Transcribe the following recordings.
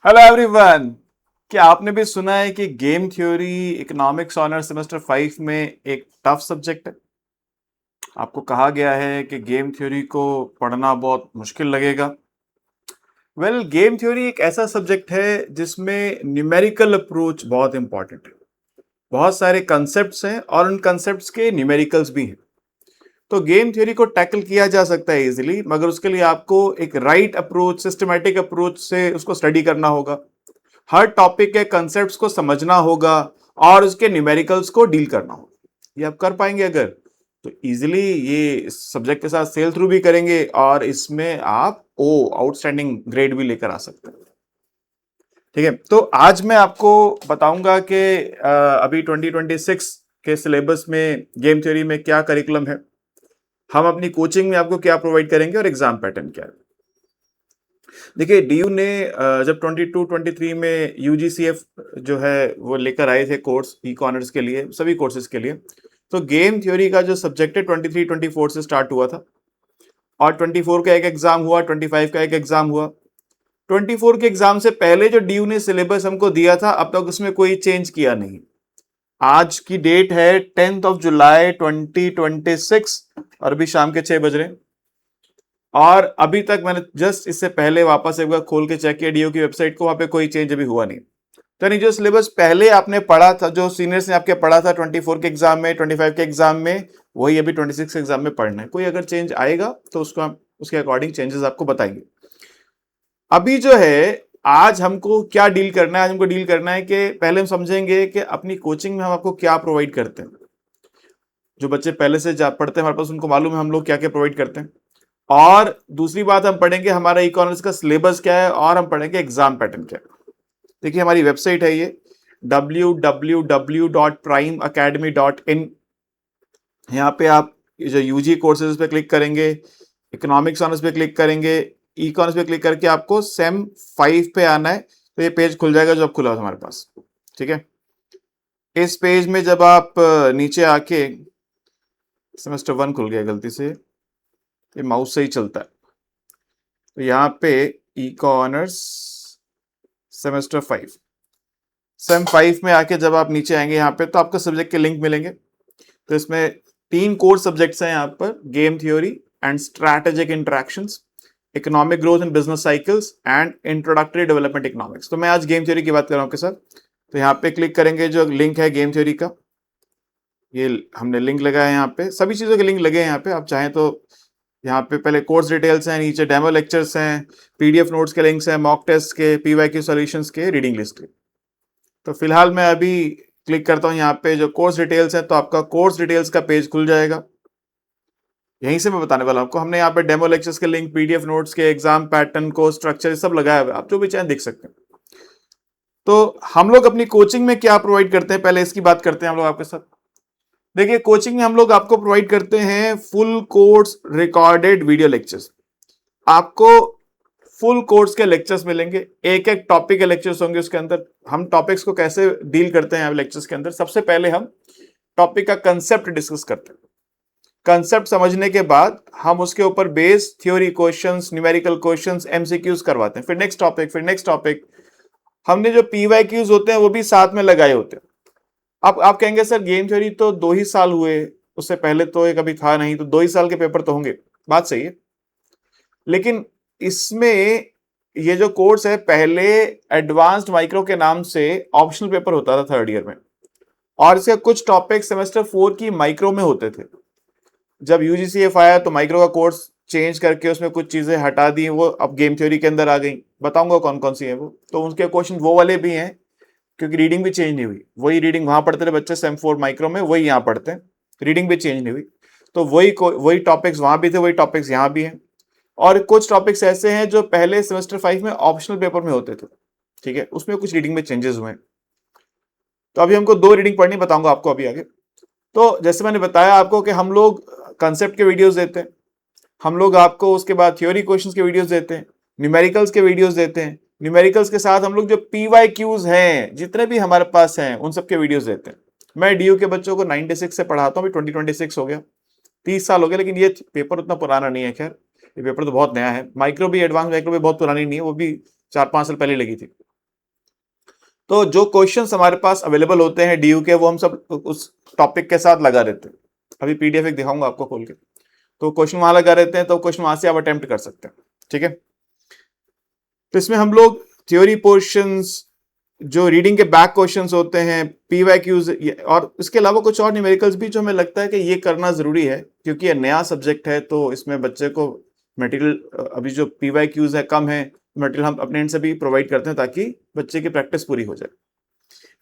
Hello everyone. क्या आपने भी सुना है कि game theory economics honour semester 5 में एक टफ सब्जेक्ट है। आपको कहा गया है कि गेम थ्योरी को पढ़ना बहुत मुश्किल लगेगा। गेम थ्योरी एक ऐसा सब्जेक्ट है जिसमें न्यूमेरिकल अप्रोच बहुत इंपॉर्टेंट है। बहुत सारे कंसेप्ट्स हैं और उन कंसेप्ट्स के न्यूमेरिकल्स भी हैं। तो गेम थ्योरी को टैकल किया जा सकता है इजीली, मगर उसके लिए आपको एक राइट अप्रोच, सिस्टमैटिक अप्रोच से उसको स्टडी करना होगा। हर टॉपिक के कंसेप्ट्स को समझना होगा और उसके न्यूमेरिकल्स को डील करना होगा। ये आप कर पाएंगे अगर, तो इजीली ये सब्जेक्ट के साथ सेल थ्रू भी करेंगे और इसमें आप आउटस्टैंडिंग ग्रेड भी लेकर आ सकते हैं। ठीक है, तो आज मैं आपको बताऊंगा कि अभी 2026 के सिलेबस में गेम थ्योरी में क्या करिकुलम है, हम अपनी कोचिंग में आपको क्या प्रोवाइड करेंगे और एग्जाम पैटर्न क्या है। देखिए, डीयू ने जब 22-23 में यूजीसीएफ जो है वो लेकर आए थे कोर्स इको ऑनर्स के लिए, सभी कोर्सेज के लिए, तो गेम थ्योरी का जो सब्जेक्ट है 23-24 से स्टार्ट हुआ था और 24 का एक एग्जाम हुआ, 25 का एक एग्जाम हुआ। 24 के एग्जाम से पहले जो डीयू ने सिलेबस हमको दिया था, अब तक उसमें कोई चेंज किया नहीं। आज की डेट है 10 जुलाई 2026 और अभी शाम के 6 बज रहे हैं। और अभी तक मैंने जस्ट इससे पहले वापस एक बार खोल के चेक किया डीओ की वेबसाइट को, वहां पे कोई चेंज अभी हुआ नहीं। तो नहीं, जो सिलेबस पहले आपने पढ़ा था, जो सीनियर्स ने आपके पढ़ा था 24 के एग्जाम में, 25 के एग्जाम में, वही अभी 26 के एग्जाम में पढ़ना है। कोई अगर चेंज आएगा तो उसको हम उसके अकॉर्डिंग चेंजेस आपको बताएंगे। अभी जो है, आज हमको क्या डील करना है, आज हमको डील करना है कि पहले हम समझेंगे कि अपनी कोचिंग में हम आपको क्या प्रोवाइड करते हैं। जो बच्चे पहले से पढ़ते हैं हमारे पास, उनको मालूम है हम लोग क्या क्या प्रोवाइड करते हैं। और दूसरी बात, हम पढ़ेंगे हमारा इकोनॉमिक्स का सिलेबस क्या है और हम पढ़ेंगे एग्जाम पैटर्न क्या है। देखिए, हमारी वेबसाइट है ये www.primeacademy.in। यहाँ पे आप जो यूजी कोर्सेज पे क्लिक करेंगे, इकोनॉमिक्स ऑनर्स पे क्लिक करेंगे, इकोनॉमिक्स पे क्लिक करके आपको सेम 5 पे आना है, तो ये पेज खुल जाएगा जो अब खुला है हमारे पास। ठीक है, इस पेज में जब आप नीचे आके, सेमेस्टर 1 खुल गया गलती से, ये माउस से ही चलता है। तो यहाँ पे इको ऑनर्स सेमेस्टर 5, सेम 5 में आके जब आप नीचे आएंगे यहाँ पे, तो आपको सब्जेक्ट के लिंक मिलेंगे। तो इसमें 3 कोर सब्जेक्ट्स हैं यहाँ पर, game theory and strategic interactions, economic growth and business cycles and introductory development economics. तो मैं आज गेम थ्योरी की बात कर रहा हूँ आपके साथ। तो यहाँ पे क्लिक करेंगे, जो लिंक है गेम थ्योरी का, ये हमने लिंक लगाया है। यहाँ पे सभी चीजों के लिंक लगे हैं। यहाँ पे आप चाहें तो यहाँ पे पहले कोर्स डिटेल्स हैं, नीचे डेमो लेक्चर्स हैं, पीडीएफ नोट्स के लिंक्स हैं, मॉक टेस्ट के, पीवाईक्यू सॉल्यूशंस के, रीडिंग लिस्ट के। तो फिलहाल मैं अभी क्लिक करता हूँ यहाँ पे जो कोर्स डिटेल्स है, तो आपका कोर्स डिटेल्स का पेज खुल जाएगा। यहीं से मैं बताने वाला हूँ आपको। हमने यहाँ पे डेमो लेक्चर्स के लिंक, पीडीएफ नोट्स के, एग्जाम पैटर्न को स्ट्रक्चर सब लगाया हुआ है, आप जो भी चाहें देख सकते हैं। तो हम लोग अपनी कोचिंग में क्या प्रोवाइड करते हैं, पहले इसकी बात करते हैं हम लोग आपके साथ। देखिए, कोचिंग में हम लोग आपको प्रोवाइड करते हैं full course recorded video lectures. आपको फुल कोर्स के लेक्चर्स मिलेंगे, एक एक टॉपिक के लेक्चर्स होंगे उसके अंदर। हम टॉपिक्स को कैसे डील करते हैं लेक्चर्स के अंदर, सबसे पहले हम टॉपिक का कंसेप्ट डिस्कस करते हैं। कंसेप्ट समझने के बाद हम उसके ऊपर base theory questions, numerical questions, MCQs करवाते हैं। फिर नेक्स्ट टॉपिक, फिर नेक्स्ट टॉपिक। हमने जो पीवाईक्यूज होते हैं वो भी साथ में लगाए होते हैं। अब आप कहेंगे सर गेम थ्योरी तो 2 ही साल हुए, उससे पहले तो ये कभी था नहीं, तो 2 ही साल के पेपर तो होंगे। बात सही है, लेकिन इसमें ये जो कोर्स है, पहले एडवांस्ड माइक्रो के नाम से ऑप्शनल पेपर होता था 3rd ईयर में, और इसके कुछ टॉपिक सेमेस्टर 4 की माइक्रो में होते थे। जब यूजीसीएफ आया तो माइक्रो का कोर्स चेंज करके उसमें कुछ चीजें हटा दी, वो अब गेम थ्योरी के अंदर आ गई। बताऊंगा कौन कौन सी है वो। तो उनके क्वेश्चन वो वाले भी हैं, क्योंकि रीडिंग भी चेंज नहीं हुई। वही रीडिंग वहां पढ़ते थे बच्चे सेम 4 माइक्रो में, वही यहाँ पढ़ते हैं, रीडिंग भी चेंज नहीं हुई। तो वही टॉपिक्स वहां भी थे, वही टॉपिक्स यहाँ भी हैं। और कुछ टॉपिक्स ऐसे हैं जो पहले सेमेस्टर 5 में ऑप्शनल पेपर में होते थे। ठीक है, उसमें कुछ रीडिंग में चेंजेस हुए हैं। तो अभी हमको 2 रीडिंग पढ़नी, बताऊंगा आपको अभी आगे। तो जैसे मैंने बताया आपको कि हम लोग कंसेप्ट के वीडियोस देते हैं, हम लोग आपको उसके बाद थ्योरी क्वेश्चंस के वीडियोस देते हैं, न्यूमेरिकल्स के वीडियोस देते हैं। न्यूमेरिकल्स के साथ हम लोग जो पीवाईक्यूज हैं जितने भी हमारे पास हैं, उन सबके वीडियोस देते हैं। मैं डीयू के बच्चों को 96 से पढ़ाता हूँ, अभी 2026 हो गया, 30 साल हो गया। लेकिन ये पेपर उतना पुराना नहीं है। खैर, ये पेपर तो बहुत नया है। माइक्रो भी, एडवांस माइक्रो भी बहुत पुरानी नहीं है, वो भी 4-5 साल पहले लगी थी। तो जो क्वेश्चंस हमारे पास अवेलेबल होते हैं डीयू के, वो हम सब उस टॉपिक के साथ लगा देते हैं। अभी पीडीएफ एक दिखाऊंगा आपको खोल के, तो क्वेश्चन वहां लगा रहते हैं, तो क्वेश्चन वहां से आप अटेम्प्ट कर सकते हैं। ठीक है, तो इसमें हम लोग थ्योरी पोर्शंस, जो रीडिंग के बैक क्वेश्चंस होते हैं, पीवाईक्यूज, और इसके अलावा कुछ और न्यूमेरिकल्स भी जो हमें लगता है कि ये करना जरूरी है, क्योंकि ये नया सब्जेक्ट है, तो इसमें बच्चे को मटेरियल, अभी जो पीवाईक्यूज है कम है, मटेरियल हम अपने एंड से भी प्रोवाइड करते हैं ताकि बच्चे की प्रैक्टिस पूरी हो जाए।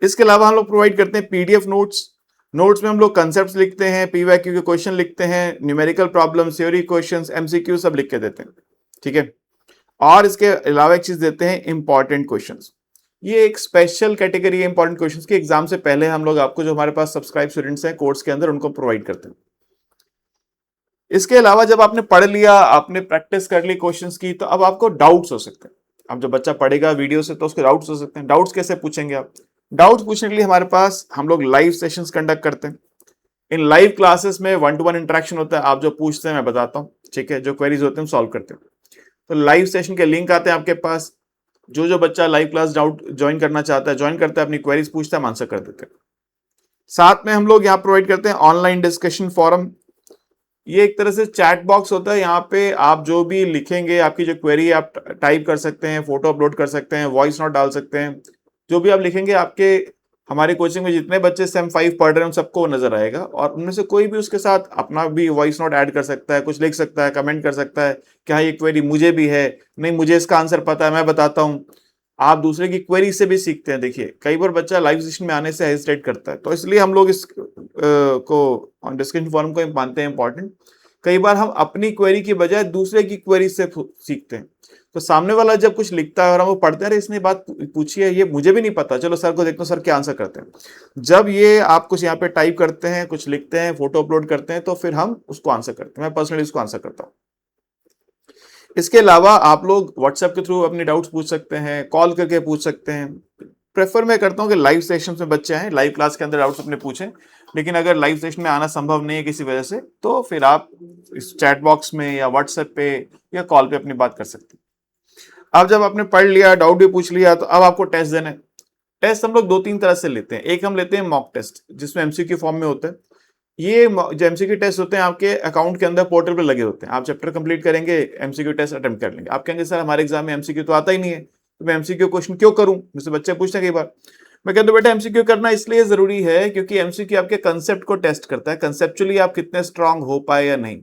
इसके अलावा हम लोग प्रोवाइड करते हैं पीडीएफ नोट्स। नोट्स में हम लोग कंसेप्ट लिखते हैं, पीवाईक्यू के क्वेश्चन लिखते हैं, numerical problem, theory questions, MCQ सब लिख के देते हैं। ठीक है, और इसके अलावा एक चीज देते हैं, इंपॉर्टेंट क्वेश्चंस। ये एक स्पेशल कैटेगरी है इंपॉर्टेंट क्वेश्चंस की, एग्जाम से पहले हम लोग आपको, जो हमारे पास सब्सक्राइब स्टूडेंट्स हैं कोर्स के अंदर, उनको प्रोवाइड करते हैं। इसके अलावा जब आपने पढ़ लिया, आपने प्रैक्टिस कर ली क्वेश्चंस की, तो अब आपको डाउट्स हो सकते हैं। अब जब बच्चा पढ़ेगा वीडियो से तो उसके डाउट्स हो सकते हैं। डाउट्स कैसे पूछेंगे आप? डाउट्स पूछने के लिए हमारे पास हम लोग लाइव सेशंस कंडक्ट करते हैं। इन लाइव क्लासेस में 1-to-1 इंटरेक्शन होता है। आप जो पूछते हैं मैं बताता हूँ, ठीक है, जो क्वेरीज होते हैं हम सॉल्व करते हैं। तो लाइव सेशन के लिंक आते हैं आपके पास। जो बच्चा लाइव क्लास डाउट ज्वाइन करना चाहता है ज्वाइन करता है, अपनी क्वेरीज पूछता है, हम आंसर कर देते हैं। साथ में हम लोग यहाँ प्रोवाइड करते हैं ऑनलाइन डिस्कशन फोरम। ये एक तरह से चैट बॉक्स होता है, यहाँ पे आप जो भी लिखेंगे, आपकी जो क्वेरी आप टाइप कर सकते हैं, फोटो अपलोड कर सकते हैं, वॉइस नोट डाल सकते हैं। जो भी आप लिखेंगे, आपके हमारे कोचिंग में जितने बच्चे सेम 5 पढ़ रहे हैं उन सबको नजर आएगा, और उनमें से कोई भी उसके साथ अपना भी वॉइस नोट ऐड कर सकता है, कुछ लिख सकता है, कमेंट कर सकता है कि हाँ ये क्वेरी मुझे भी है, नहीं मुझे इसका आंसर पता है, मैं बताता हूँ। आप दूसरे की क्वेरी से भी सीखते हैं। देखिए, कई बार बच्चा लाइव सेशन में आने से हेजिटेट करता है, तो इसलिए हम लोग इस को डिस्कशन फोरम को मानते हैं इंपॉर्टेंट। कई बार हम अपनी क्वेरी की बजाय दूसरे की क्वेरी से सीखते हैं। तो सामने वाला जब कुछ लिखता है और हम वो पढ़ते हैं, अरे इसने बात पूछी है, ये मुझे भी नहीं पता, चलो सर को देखता हूँ सर क्या आंसर करते हैं। जब ये आप कुछ यहाँ पे टाइप करते हैं, कुछ लिखते हैं, फोटो अपलोड करते हैं, तो फिर हम उसको आंसर करते हैं। मैं पर्सनली उसको आंसर करता हूँ। इसके अलावा आप लोग व्हाट्सएप के थ्रू अपने डाउट्स पूछ सकते हैं, कॉल करके पूछ सकते हैं। प्रेफर मैं करता हूँ कि लाइव सेशन में बच्चे आए, लाइव क्लास के अंदर डाउट्स अपने पूछें। लेकिन अगर लाइव सेशन में आना संभव नहीं है किसी वजह से, तो फिर आप इस चैट बॉक्स में या व्हाट्सएप पे या कॉल पे अपनी बात कर सकते हैं। अब जब आपने पढ़ लिया, डाउट भी पूछ लिया, तो अब आपको टेस्ट देना है। टेस्ट हम लोग 2-3 तरह से लेते हैं। एक हम लेते हैं मॉक टेस्ट, जिसमें एमसीक्यू फॉर्म में होता है। ये जो एमसीक्यू टेस्ट होते हैं आपके अकाउंट के अंदर पोर्टल पे लगे होते हैं। आप चैप्टर कंप्लीट करेंगे, एमसीक्यू टेस्ट अटेम्प्ट कर लेंगे। आप कहेंगे सर हमारे एग्जाम में एमसीक्यू तो आता ही नहीं है, तो मैं एमसीक्यू क्वेश्चन क्यों करूं? मुझसे बच्चे पूछते हैं कई बार। मैं कहता हूं बेटा एमसीक्यू करना इसलिए जरूरी है क्योंकि एमसीक्यू आपके कंसेप्ट को टेस्ट करता है, कंसेप्चुअली आप कितने स्ट्रांग हो पाए या नहीं।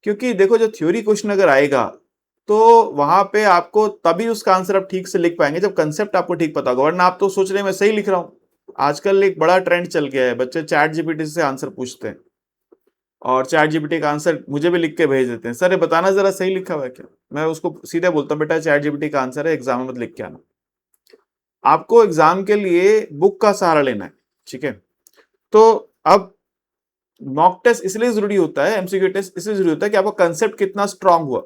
क्योंकि देखो, जो थ्योरी क्वेश्चन अगर आएगा तो वहां पे आपको तभी उसका आंसर आप ठीक से लिख पाएंगे जब कंसेप्ट आपको ठीक पता होगा, वरना आप तो सोच रहे हैं मैं सही लिख रहा हूं। आजकल एक बड़ा ट्रेंड चल गया है, बच्चे चैट जीपीटी से आंसर पूछते हैं और चैट जीपीटी का आंसर मुझे भी लिख के भेज देते हैं, सर ये बताना जरा सही लिखा हुआ है क्या? मैं उसको सीधे बोलता हूँ बेटा चैट जीपीटी का आंसर है, एग्जाम में मत लिख के आना। आपको एग्जाम के लिए बुक का सहारा लेना है, ठीक है? तो अब मॉक टेस्ट इसलिए जरूरी होता है, एमसीक्यू टेस्ट इसलिए जरूरी होता है कि आपका कंसेप्ट कितना स्ट्रांग हुआ।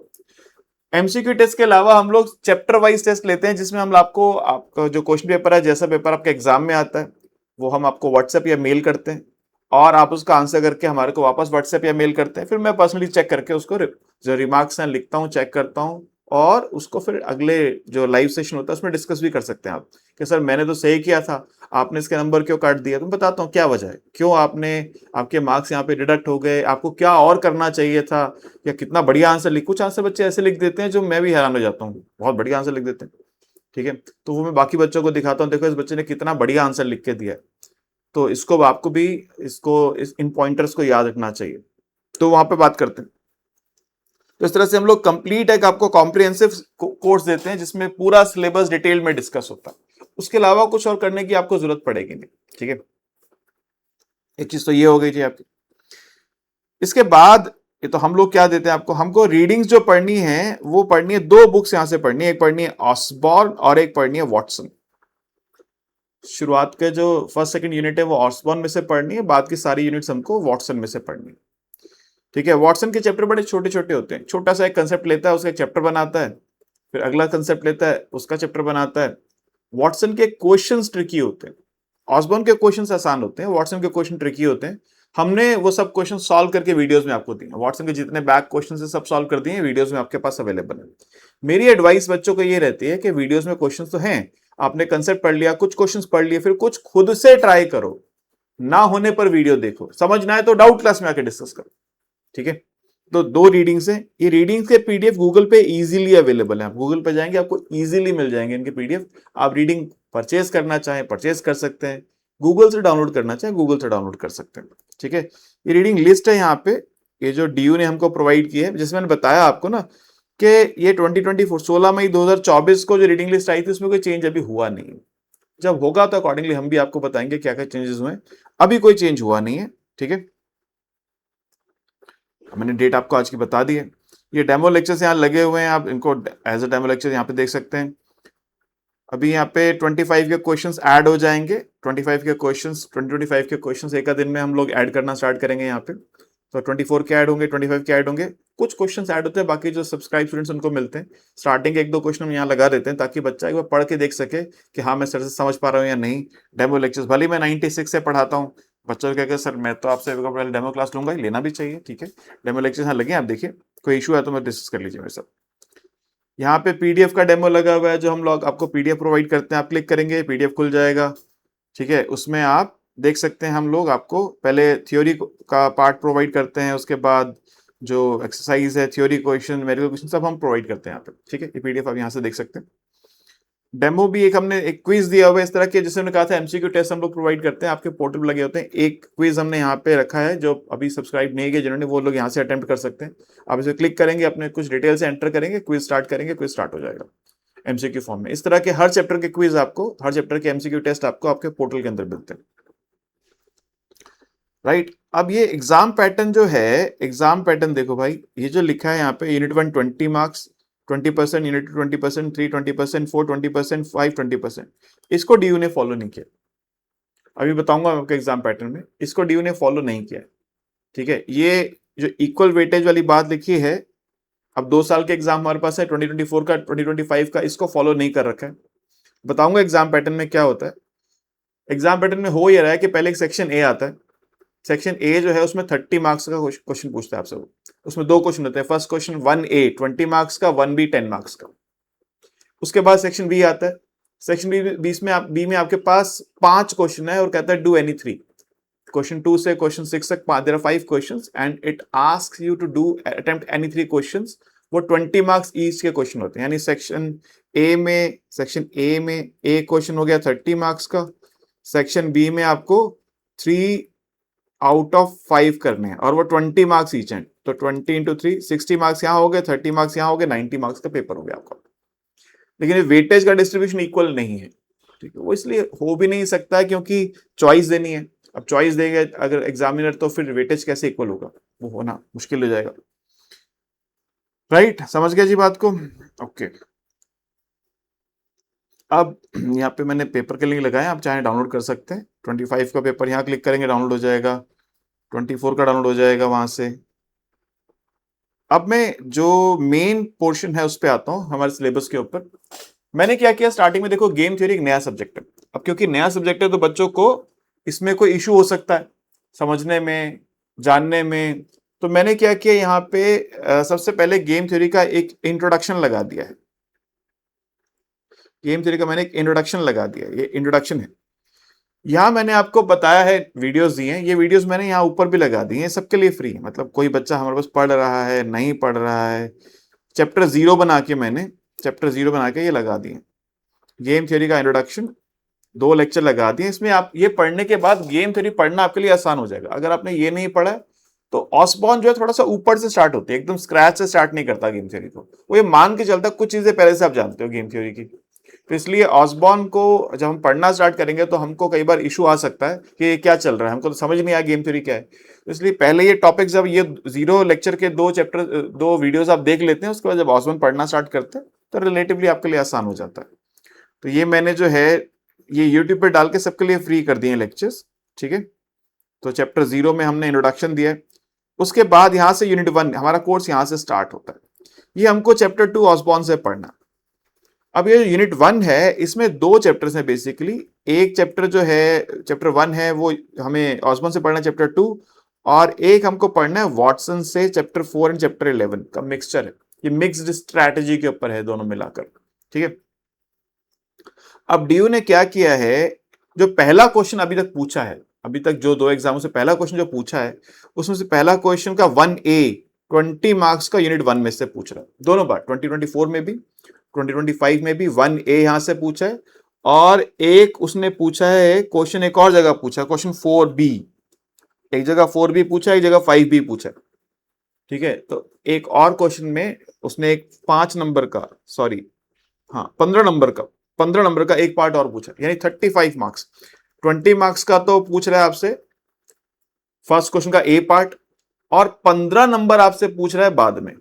एमसीक्यू टेस्ट के अलावा हम लोग चैप्टर वाइज टेस्ट लेते हैं, जिसमें हम आपको आपका जो क्वेश्चन पेपर है, जैसा पेपर आपके एग्जाम में आता है, वो हम आपको व्हाट्सएप या मेल करते हैं, और आप उसका आंसर करके हमारे को वापस व्हाट्सएप या मेल करते हैं। फिर मैं पर्सनली चेक करके उसको जो रिमार्क्स हैं लिखता हूँ, चेक करता हूँ, और उसको फिर अगले जो लाइव सेशन होता है उसमें डिस्कस भी कर सकते हैं आप कि सर मैंने तो सही किया था, आपने इसके नंबर क्यों काट दिया? तो मैं बताता हूँ क्या वजह है, क्यों आपने आपके मार्क्स यहाँ पे डिडक्ट हो गए, आपको क्या और करना चाहिए था, या कितना बढ़िया आंसर लिख। कुछ आंसर बच्चे ऐसे लिख देते हैं जो मैं भी हैरान हो जाता हूँ, बहुत बढ़िया आंसर लिख देते हैं, ठीक है? तो वो मैं बाकी बच्चों को दिखाता हूँ, देखो इस बच्चे ने कितना बढ़िया आंसर लिख के दिया है। तो इसको आपको भी इन पॉइंटर्स को याद रखना चाहिए। तो वहां पे बात करते हैं। तो इस तरह से हम लोग कंप्लीट एक आपको कॉम्प्रिहेंसिव कोर्स देते हैं, जिसमें पूरा सिलेबस डिटेल में डिस्कस होता है। उसके अलावा कुछ और करने की आपको जरूरत पड़ेगी नहीं, ठीक है? एक चीज तो ये हो गई थी आपकी। इसके बाद ये तो हम लोग क्या देते हैं आपको, हमको रीडिंग्स जो पढ़नी है वो पढ़नी है, 2 बुक्स यहां से पढ़नी है, एक पढ़नी है ऑसबॉर्न और एक पढ़नी है वॉटसन। शुरुआत के जो फर्स्ट सेकंड यूनिट है वो ऑसबॉर्न में से पढ़नी है, बाद की सारी यूनिट्स हमको वॉटसन में से पढ़नी है, ठीक है? वॉटसन के चैप्टर बड़े छोटे छोटे होते हैं, छोटा सा एक कंसेप्ट लेता है, उसका एक चैप्टर बनाता है, फिर अगला कंसेप्ट लेता है, उसका चैप्टर बनाता है। वॉटसन के क्वेश्चंस ट्रिकी होते हैं, ऑसबॉर्न के क्वेश्चंस आसान होते हैं, वॉटसन के क्वेश्चन ट्रिकी होते हैं। हमने वो सब क्वेश्चन सॉल्व करके वीडियोस में आपको दिए, वॉटसन के जितने बैक क्वेश्चन है सब सॉल्व कर दिए, वीडियोस में आपके पास अवेलेबल है। मेरी एडवाइस बच्चों को ये रहती है कि वीडियोस में क्वेश्चंस तो हैं, आपने कंसेप्ट पढ़ लिया, कुछ क्वेश्चंस पढ़ लिए, फिर कुछ खुद से ट्राई करो, ना होने पर वीडियो देखो, समझना है तो डाउट क्लास में आके डिस्कस करो, ठीक है। तो 2 रीडिंग्स हैं, ये रीडिंग्स के पीडीएफ गूगल पे इजीली अवेलेबल है, आप गूगल पे जाएंगे आपको इजीली मिल जाएंगे इनके पीडीएफ। आप रीडिंग परचेज करना चाहें परचेज कर सकते हैं, गूगल से डाउनलोड करना चाहें गूगल से डाउनलोड कर सकते हैं, ठीक है। ये रीडिंग लिस्ट है यहाँ पे, ये जो डीयू ने हमको प्रोवाइड की है, जिसमें मैंने बताया आपको ना कि ये 2024 16 मई 2024 को जो रीडिंग लिस्ट आई थी उसमें कोई चेंज अभी हुआ नहीं है। जब होगा तो अकॉर्डिंगली हम भी आपको बताएंगे क्या क्या चेंजेस हुए, अभी कोई चेंज हुआ नहीं है, ठीक है। मैंने डेट आपको आज की बता दी है। ये डेमो लेक्चर्स यहाँ लगे हुए हैं, आप इनको एज अ डेमो लेक्चर यहाँ पे देख सकते हैं। अभी यहाँ पे 25 के क्वेश्चंस ऐड हो जाएंगे, 25 के क्वेश्चंस 2025 के क्वेश्चंस एक दिन में हम लोग ऐड करना स्टार्ट करेंगे यहाँ पे। तो 24 के ऐड होंगे, 25 के ऐड होंगे, कुछ क्वेश्चंस ऐड होते हैं, बाकी जो सब्सक्राइब स्टूडेंट्स उनको मिलते हैं। स्टार्टिंग के 1-2 क्वेश्चन हम यहाँ लगा देते हैं ताकि बच्चा एक बार पढ़ के देख सके कि हाँ मैं सर से समझ पा रहा हूँ या नहीं। डेमो लेक्चर्स भले मैं 96 से पढ़ाता हूँ, बच्चों को कहकर सर मैं तो आपसे पहले डेमो क्लास लूंगा, लेना भी चाहिए, ठीक है। डेमो लेक्चर्स यहाँ लगे, आप देखिए, कोई इशू है तो मैं डिस्कस कर लीजिए मेरे साथ। यहाँ पे पीडीएफ का डेमो लगा हुआ है, जो हम लोग आपको पीडीएफ प्रोवाइड करते हैं, आप क्लिक करेंगे पीडीएफ खुल जाएगा, ठीक है। उसमें आप देख सकते हैं हम लोग आपको पहले थ्योरी का पार्ट प्रोवाइड करते हैं, उसके बाद जो एक्सरसाइज है, थ्योरी क्वेश्चन, मेडिकल क्वेश्चन सब हम प्रोवाइड करते हैं यहाँ पे, ठीक है। ये पीडीएफ आप यहाँ से देख सकते हैं। डेमो भी एक हमने एक क्विज दिया हुआ है इस तरह के, जैसे हमने कहा था एमसीक्यू टेस्ट हम लोग प्रोवाइड करते हैं, आपके पोर्टल पर लगे होते हैं। एक क्विज हमने यहाँ पे रखा है, जो अभी सब्सक्राइब नहीं किए जिन्होंने, वो लोग यहाँ से अटेम्प्ट कर सकते हैं। आप इसे क्लिक करेंगे, अपने कुछ डिटेल से एंटर करेंगे, क्विज स्टार्ट करेंगे, क्विज स्टार्ट हो जाएगा एमसीक्यू फॉर्म में। इस तरह के हर चैप्टर के क्विज आपको, हर चैप्टर के एमसीक्यू टेस्ट आपको आपके पोर्टल के अंदर मिलते हैं, राइट। अब ये एग्जाम पैटर्न जो है, एग्जाम पैटर्न देखो भाई, ये जो लिखा है यहाँ पे, यूनिट 1 20 मार्क्स 20%, यूनिट 2 20%, 3 20%, 4 20%, 5 20%, इसको डीयू ने फॉलो नहीं किया। अभी बताऊंगा मैं आपके एग्जाम पैटर्न में, इसको डीयू ने फॉलो नहीं किया, ठीक है। ये जो इक्वल वेटेज वाली बात लिखी है, अब 2 साल के एग्जाम हमारे पास है, 2024 का 2025 का, इसको फॉलो नहीं कर रखा है। बताऊंगा एग्जाम पैटर्न में क्या होता है। एग्जाम पैटर्न में हो ये रहा है कि पहले एक सेक्शन ए आता है, सेक्शन ए जो है उसमें 30 मार्क्स का क्वेश्चन पूछता है आपसे, उसमें 2 क्वेश्चन होते हैं। फर्स्ट क्वेश्चन 1A 20 मार्क्स का, 1B 10 मार्क्स का। उसके बाद सेक्शन बी आता है, सेक्शन बी में आपके पास 5 क्वेश्चन है और कहता है डू एनी 3, क्वेश्चन 2 से क्वेश्चन 6 तक there are 5 questions and it asks you to do attempt any 3 questions. वो 20 मार्क्स ईच के क्वेश्चन होते हैं, यानी सेक्शन ए में एक क्वेश्चन हो गया 30 मार्क्स का, सेक्शन बी में आपको 3 आउट ऑफ 5 करने हैं और वो 20 मार्क्स ईच हैं। तो 20 इंटू 3 60 मार्क्स यहाँ हो गए, 30 मार्क्स यहाँ हो गए, 90 मार्क्स का पेपर हो गया आपका। लेकिन वेटेज का डिस्ट्रीब्यूशन इक्वल नहीं है, ठीक है। वो इसलिए हो भी नहीं सकता है क्योंकि चॉइस देनी है। अब चॉइस देंगे अगर एग्जामिनर, तो फिर वेटेज कैसे इक्वल होगा, वो होना मुश्किल हो जाएगा, राइट। समझ गया जी बात को, ओके। अब यहाँ पे मैंने पेपर के लिंक लगाया, आप चाहे डाउनलोड कर सकते हैं। 25 का पेपर यहाँ क्लिक करेंगे डाउनलोड हो जाएगा, 24 का डाउनलोड हो जाएगा वहां से। अब मैं जो मेन पोर्शन है उस पर आता हूँ, हमारे सिलेबस के ऊपर। मैंने क्या किया स्टार्टिंग में, देखो गेम थ्योरी एक नया सब्जेक्ट है। अब क्योंकि नया सब्जेक्ट है तो बच्चों को इसमें कोई इशू हो सकता है समझने में, जानने में। तो मैंने क्या किया यहाँ पे, सबसे पहले गेम थ्योरी का एक इंट्रोडक्शन लगा दिया है। गेम थ्योरी का मैंने एक इंट्रोडक्शन लगा दिया, ये इंट्रोडक्शन है। यहाँ मैंने आपको बताया है, वीडियोस दिए हैं, ये वीडियोस मैंने यहाँ ऊपर भी लगा दी हैं, सबके लिए फ्री। मतलब कोई बच्चा हमारे पास पढ़ रहा है, नहीं पढ़ रहा है, चैप्टर 0 बना के मैंने चैप्टर 0 बना के ये लगा दिए। गेम थ्योरी का इंट्रोडक्शन 2 लेक्चर लगा दिए। इसमें आप ये पढ़ने के बाद गेम थ्योरी पढ़ना आपके लिए आसान हो जाएगा। अगर आपने ये नहीं पढ़ा तो ऑसबॉर्न जो है थोड़ा सा ऊपर से स्टार्ट होती है, एकदम स्क्रैच से स्टार्ट नहीं करता गेम थ्योरी को। वो ये मान के चलता कुछ चीजें पहले से आप जानते हो गेम थ्योरी की। तो इसलिए ऑसबॉर्न को जब हम पढ़ना स्टार्ट करेंगे तो हमको कई बार इशू आ सकता है कि ये क्या चल रहा है, हमको तो समझ नहीं आया गेम थ्योरी क्या है। तो इसलिए पहले ये टॉपिक, जब ये 0 लेक्चर के 2 वीडियोस आप देख लेते हैं, उसके बाद जब ऑसबॉर्न पढ़ना स्टार्ट करते हैं तो रिलेटिवली आपके लिए आसान हो जाता है। तो ये मैंने जो है ये यूट्यूब पे डाल के सबके लिए फ्री कर दिए लेक्चर्स, ठीक है। तो चैप्टर 0 में हमने इंट्रोडक्शन दिया है। उसके बाद यहाँ से यूनिट 1 हमारा कोर्स यहाँ से स्टार्ट होता है। ये हमको चैप्टर 2 ऑसबॉर्न से पढ़ना। अब ये यूनिट 1 है, इसमें 2 चैप्टर्स हैं बेसिकली। एक चैप्टर जो है चैप्टर 1 है वो हमें ऑसबॉर्न से पढ़ना है, चैप्टर 2, और एक हमको पढ़ना है वॉटसन से, चैप्टर 4 एंड चैप्टर 11 का मिक्सचर है। ये मिक्स्ड स्ट्रैटेजी के ऊपर है दोनों मिलाकर, ठीक है। अब डीयू ने क्या किया है, जो पहला क्वेश्चन अभी तक पूछा है, अभी तक जो 2 एग्जामों से पहला क्वेश्चन जो पूछा है, उसमें से पहला क्वेश्चन का 1A 20 मार्क्स का यूनिट 1 में से पूछ रहा है, दोनों बार 2024 में भी 2025 में भी 1A यहां से पूछा है, और एक उसने पूछा है क्वेश्चन, एक और जगह पूछा क्वेश्चन 4B, एक जगह 4B पूछा है, एक जगह 5B पूछा है। ठीक है, तो एक और क्वेश्चन में उसने एक 5 नंबर का, सॉरी हाँ 15 नंबर का एक पार्ट और पूछा, यानी 35 मार्क्स। 20 मार्क्स का तो पूछ रहा है आपसे फर्स्ट क्वेश्चन का ए पार्ट, और 15 नंबर आपसे पूछ रहा है बाद में।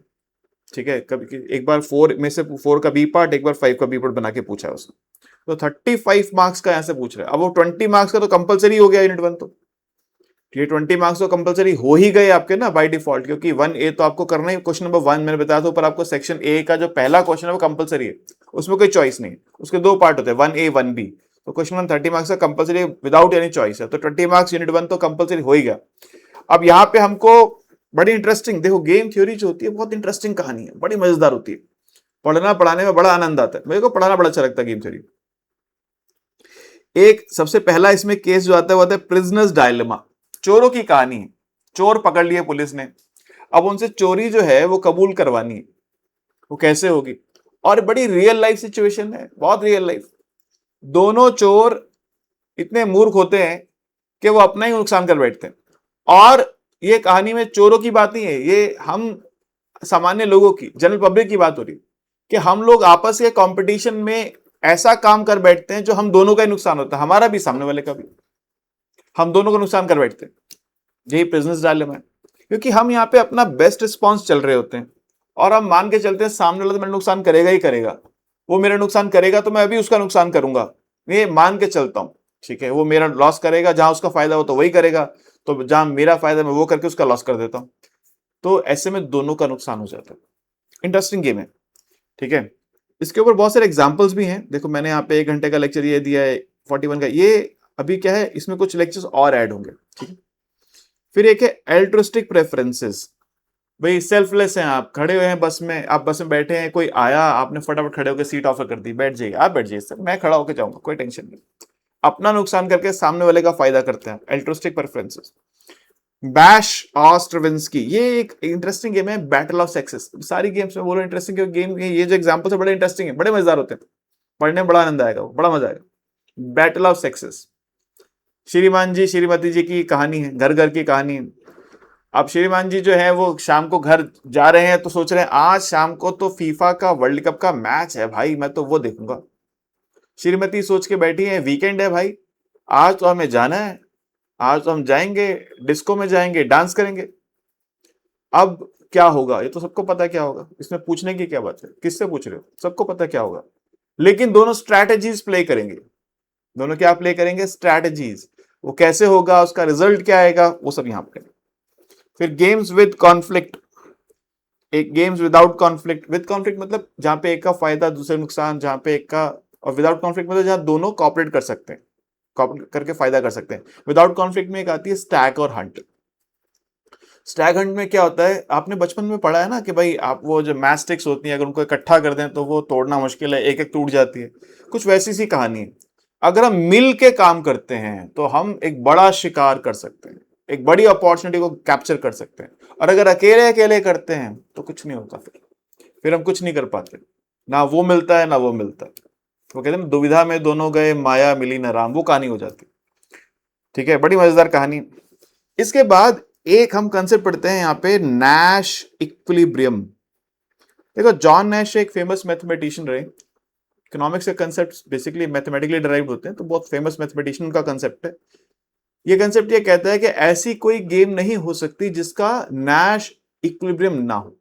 ठीक है, कभी एक बार 4 में से 4 का बी पार्ट, एक बार 5 का बी पार्ट बना के पूछा है उसने, तो 35 मार्क्स का यहां से पूछ रहा है। अब वो 20 मार्क्स का तो कंपलसरी हो गया यूनिट 1, तो ये 20 मार्क्स तो कंपलसरी हो ही गए आपके ना बाय डिफॉल्ट, क्योंकि 1A तो आपको करना ही, क्वेश्चन नंबर 1 मैंने बताया था ऊपर आपको, सेक्शन ए का जो पहला क्वेश्चन है वो कंपलसरी है, उसमें कोई चॉइस नहीं, उसके 2 पार्ट होते हैं 1A 1B, तो क्वेश्चन 1 30 मार्क्स का कंपलसरी विदाउट एनी चॉइस है, तो 20 मार्क्स यूनिट 1 तो कंपलसरी हो ही गया। अब यहाँ पे हमको बड़ी इंटरेस्टिंग, देखो गेम थ्योरी जो होती है बहुत इंटरेस्टिंग कहानी है, बड़ी मजेदार होती है, पढ़ना पढ़ाने में बड़ा आनंद आता है, मेरे को पढ़ाना बड़ा अच्छा लगता है गेम थ्योरी। एक सबसे पहला इसमें केस जो आता है वो आता है प्रिजनर्स डायलेमा, चोरों की कहानी है। चोर पकड़ लिए पुलिस ने, अब उनसे चोरी जो है वो कबूल करवानी है, वो कैसे होगी, और बड़ी रियल लाइफ सिचुएशन है, बहुत रियल लाइफ। दोनों चोर इतने मूर्ख होते हैं कि वो अपना ही नुकसान कर बैठते हैं, और ये कहानी में चोरों की बात नहीं है, ये हम सामान्य लोगों की, जनरल पब्लिक की बात हो रही है, कि हम लोग आपस के कंपटीशन में ऐसा काम कर बैठते हैं जो हम दोनों का ही नुकसान होता है, हमारा भी सामने वाले का भी, हम दोनों को नुकसान कर बैठते हैं। यही बिजनेस डायलेमा है, क्योंकि हम यहाँ पे अपना बेस्ट रिस्पॉन्स चल रहे होते हैं, और हम मान के चलते हैं सामने वाला तो मेरा नुकसान करेगा ही करेगा, वो मेरा नुकसान करेगा तो मैं अभी उसका नुकसान करूंगा, ये मान के चलता हूं। ठीक है, वो मेरा लॉस करेगा, जहां उसका फायदा हो तो वही करेगा, तो जहां मेरा फायदा मैं वो करके उसका लॉस कर देता हूं, तो ऐसे में दोनों का नुकसान हो जाता है। इंटरेस्टिंग गेम है। ठीक है, इसके ऊपर बहुत सारे एग्जाम्पल्स भी हैं, देखो मैंने यहाँ पे 1 घंटे का लेक्चर ये दिया है 41 का, ये अभी क्या है, इसमें कुछ लेक्चर्स और ऐड होंगे। ठीक है, फिर एक है एल्ट्रिस्टिक प्रेफरेंसेस, भाई सेल्फलेस हैं, आप खड़े हुए हैं बस में, आप बस में बैठे हैं, कोई आया, आपने फटाफट खड़े होकर सीट ऑफर कर दी, बैठ जाइए, आप बैठ जाइए सर, मैं खड़ा होकर जाऊंगा, कोई टेंशन नहीं, अपना नुकसान करके सामने वाले का फायदा करते हैं, एल्ट्रिस्टिक प्रेफरेंसेस। बैश ऑस्ट्रविंस्की, ये एक इंटरेस्टिंग गेम है, बैटल ऑफ सेक्सेस, सारी गेम्स में बोलो इंटरेस्टिंग गेम, ये जो एग्जांपल्स है बड़े इंटरेस्टिंग है, बड़े मजेदार होते हैं, पढ़ने में बड़ा आनंद आएगा, बड़ा मजा आएगा। बैटल ऑफ सेक्सेस, श्रीमान जी श्रीमती जी की कहानी है, घर घर की कहानी है। अब श्रीमान जी जो है वो शाम को घर जा रहे हैं, तो सोच रहे हैं आज शाम को तो फीफा का वर्ल्ड कप का मैच है भाई, मैं तो वो देखूंगा। श्रीमती सोच के बैठी है वीकेंड है भाई, आज तो हमें जाना है, आज तो हम जाएंगे डिस्को में, जाएंगे डांस करेंगे। अब क्या होगा, ये तो सबको पता है क्या होगा, इसमें पूछने की क्या बात है, किससे पूछ रहे हो, सबको पता है क्या होगा, लेकिन दोनों स्ट्रैटेजीज प्ले करेंगे, दोनों क्या प्ले करेंगे, स्ट्रैटेजीज, वो कैसे होगा, उसका रिजल्ट क्या आएगा, वो सब यहां पर। फिर गेम्स विद कॉन्फ्लिक्ट, एक games without conflict, with conflict मतलब जहां पे एक का फायदा दूसरे नुकसान, जहां पे एक का, और विदाउट कॉन्फ्लिक्ट मतलब जहां दोनों कॉपरेट कर सकते हैं, कॉपरेट करके फायदा कर सकते हैं। विदाउट कॉन्फ्लिक्ट में एक आती है स्टैग और हंट। स्टैग हंट में क्या होता है, आपने बचपन में पढ़ा है ना कि भाई आप वो जो मैच स्टिक्स होती हैं अगर उनको इकट्ठा कर दें तो वो तोड़ना मुश्किल है, एक एक टूट जाती है, कुछ वैसी सी कहानी है। अगर हम मिल के काम करते हैं तो हम एक बड़ा शिकार कर सकते हैं, एक बड़ी अपॉर्चुनिटी को कैप्चर कर सकते हैं, और अगर अकेले अकेले करते हैं तो कुछ नहीं होता, फिर हम कुछ नहीं कर पाते, ना वो मिलता है ना वो मिलता है, वो कहते हैं दुविधा में दोनों गए, माया मिली न राम, वो कहानी हो जाती। ठीक है, बड़ी मजेदार कहानी। इसके बाद एक हम कंसेप्ट पढ़ते हैं यहाँ पे, नैश इक्विलिब्रियम। देखो जॉन नैश एक फेमस मैथमेटिशियन रहे, इकोनॉमिक्स के कंसेप्ट बेसिकली मैथमेटिकली डिराइव्ड होते हैं, तो बहुत फेमस मैथमेटिशियन का कंसेप्ट है। ये कंसेप्ट ये कहता है कि ऐसी कोई गेम नहीं हो सकती जिसका नैश इक्विलिब्रियम ना हो।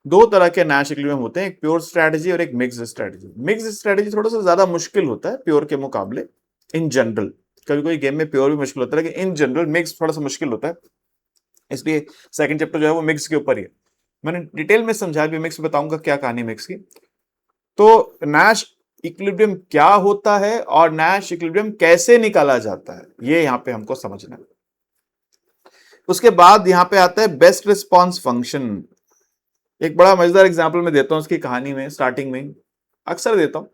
2 तरह के नैश इक्विलिब्रियम होते हैं, एक प्योर स्ट्रेटजी और एक मिक्स्ड स्ट्रेटजी। मिक्स्ड स्ट्रेटजी थोड़ा सा ज्यादा मुश्किल होता है प्योर के मुकाबले, इन जनरल, कभी कोई गेम में प्योर भी मुश्किल होता है, लेकिन इन जनरल मिक्स थोड़ा सा मुश्किल होता है, इसलिए सेकंड चैप्टर जो है वो मिक्स के ऊपर ही है। मैंने डिटेल में समझाया भी, मिक्स बताऊंगा क्या कहानी मिक्स की। तो नैश इक्विलिब्रियम क्या होता है और नैश इक्विलिब्रियम कैसे निकाला जाता है, ये यहां पे हमको समझना है। उसके बाद यहां पे आता है बेस्ट रिस्पॉन्स फंक्शन। एक बड़ा मजेदार एग्जांपल मैं देता हूं उसकी कहानी में, स्टार्टिंग में अक्सर देता हूं।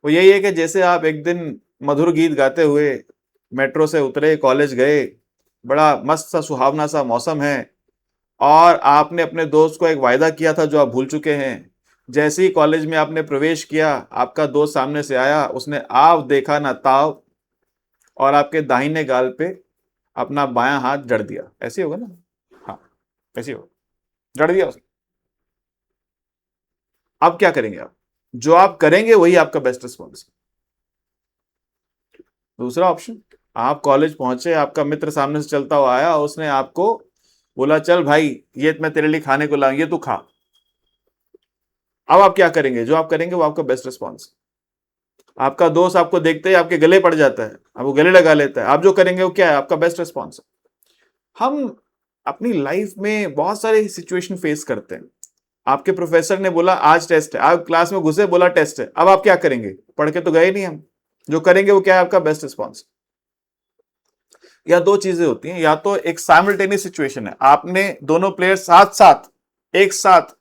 वो यही है कि जैसे आप एक दिन मधुर गीत गाते हुए मेट्रो से उतरे, कॉलेज गए, बड़ा मस्त सा सुहावना सा मौसम है, और आपने अपने दोस्त को एक वायदा किया था जो आप भूल चुके हैं। जैसे ही कॉलेज में आपने प्रवेश किया, आपका दोस्त सामने से आया, उसने आव देखा ना ताव, और आपके दाहिने गाल पे अपना बायां हाथ जड़ दिया। ऐसे ही होगा ना? हाँ, ऐसे ही होगा, जड़ दिया उसने। अब क्या करेंगे आप? जो आप करेंगे वही आपका बेस्ट रिस्पॉन्स। दूसरा ऑप्शन, आप कॉलेज पहुंचे, आपका मित्र सामने से चलता हुआ आया, उसने आपको बोला चल भाई ये मैं तेरे लिए खाने को लाऊं, ये तू खा। अब आप क्या करेंगे? जो आप करेंगे वो आपका बेस्ट रिस्पॉन्स। आपका दोस्त आपको देखते ही आपके गले पड़ जाता है, आपको गले लगा लेता है, आप जो करेंगे वो क्या है? आपका बेस्ट रिस्पॉन्स। हम अपनी लाइफ में बहुत सारे सिचुएशन फेस करते हैं। आपके प्रोफेसर ने बोला आज टेस्ट है, आप क्लास में घुसे, बोला टेस्ट है, अब आप क्या करेंगे? पढ़ के तो गए नहीं हम। जो करेंगे वो क्या है? आपका बेस्ट रिस्पॉन्स। या दो चीजें होती हैं, या तो एक साइमल्टेनियस सिचुएशन है, आपने दोनों प्लेयर साथ साथ एक साथ,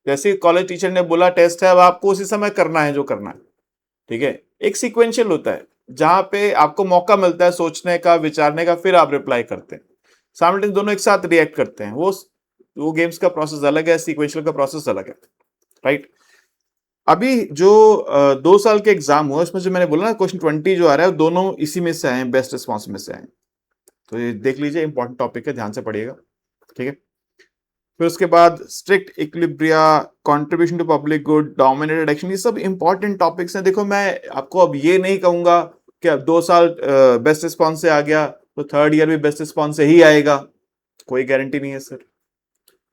जैसे कॉलेज टीचर ने बोला टेस्ट है, अब आपको उसी समय करना है जो करना है, ठीक है। एक सीक्वेंशियल होता है जहां पे आपको मौका मिलता है सोचने का, विचारने का, फिर आप रिप्लाई करते हैं। साइमल्टेनियस दोनों एक साथ रिएक्ट करते हैं, वो गेम्स का प्रोसेस अलग है, सीक्वेंशियल का प्रोसेस अलग है, राइट। अभी जो 2 साल के एग्जाम हुआ उसमें जो मैंने बोला ना, क्वेश्चन 20 जो आ रहा है, दोनों इसी में से आए हैं, बेस्ट रिस्पॉन्स में से आए हैं। तो ये देख लीजिए, इंपॉर्टेंट टॉपिक है, ध्यान से पढ़िएगा, ठीक है। फिर उसके बाद strict equilibria, contribution to public good, dominated action, ये सब इंपॉर्टेंट टॉपिक्स हैं। देखो मैं आपको अब ये नहीं कहूंगा कि अब 2 साल बेस्ट रिस्पॉन्स से आ गया तो थर्ड ईयर भी बेस्ट रिस्पॉन्स से ही आएगा, कोई गारंटी नहीं है सर।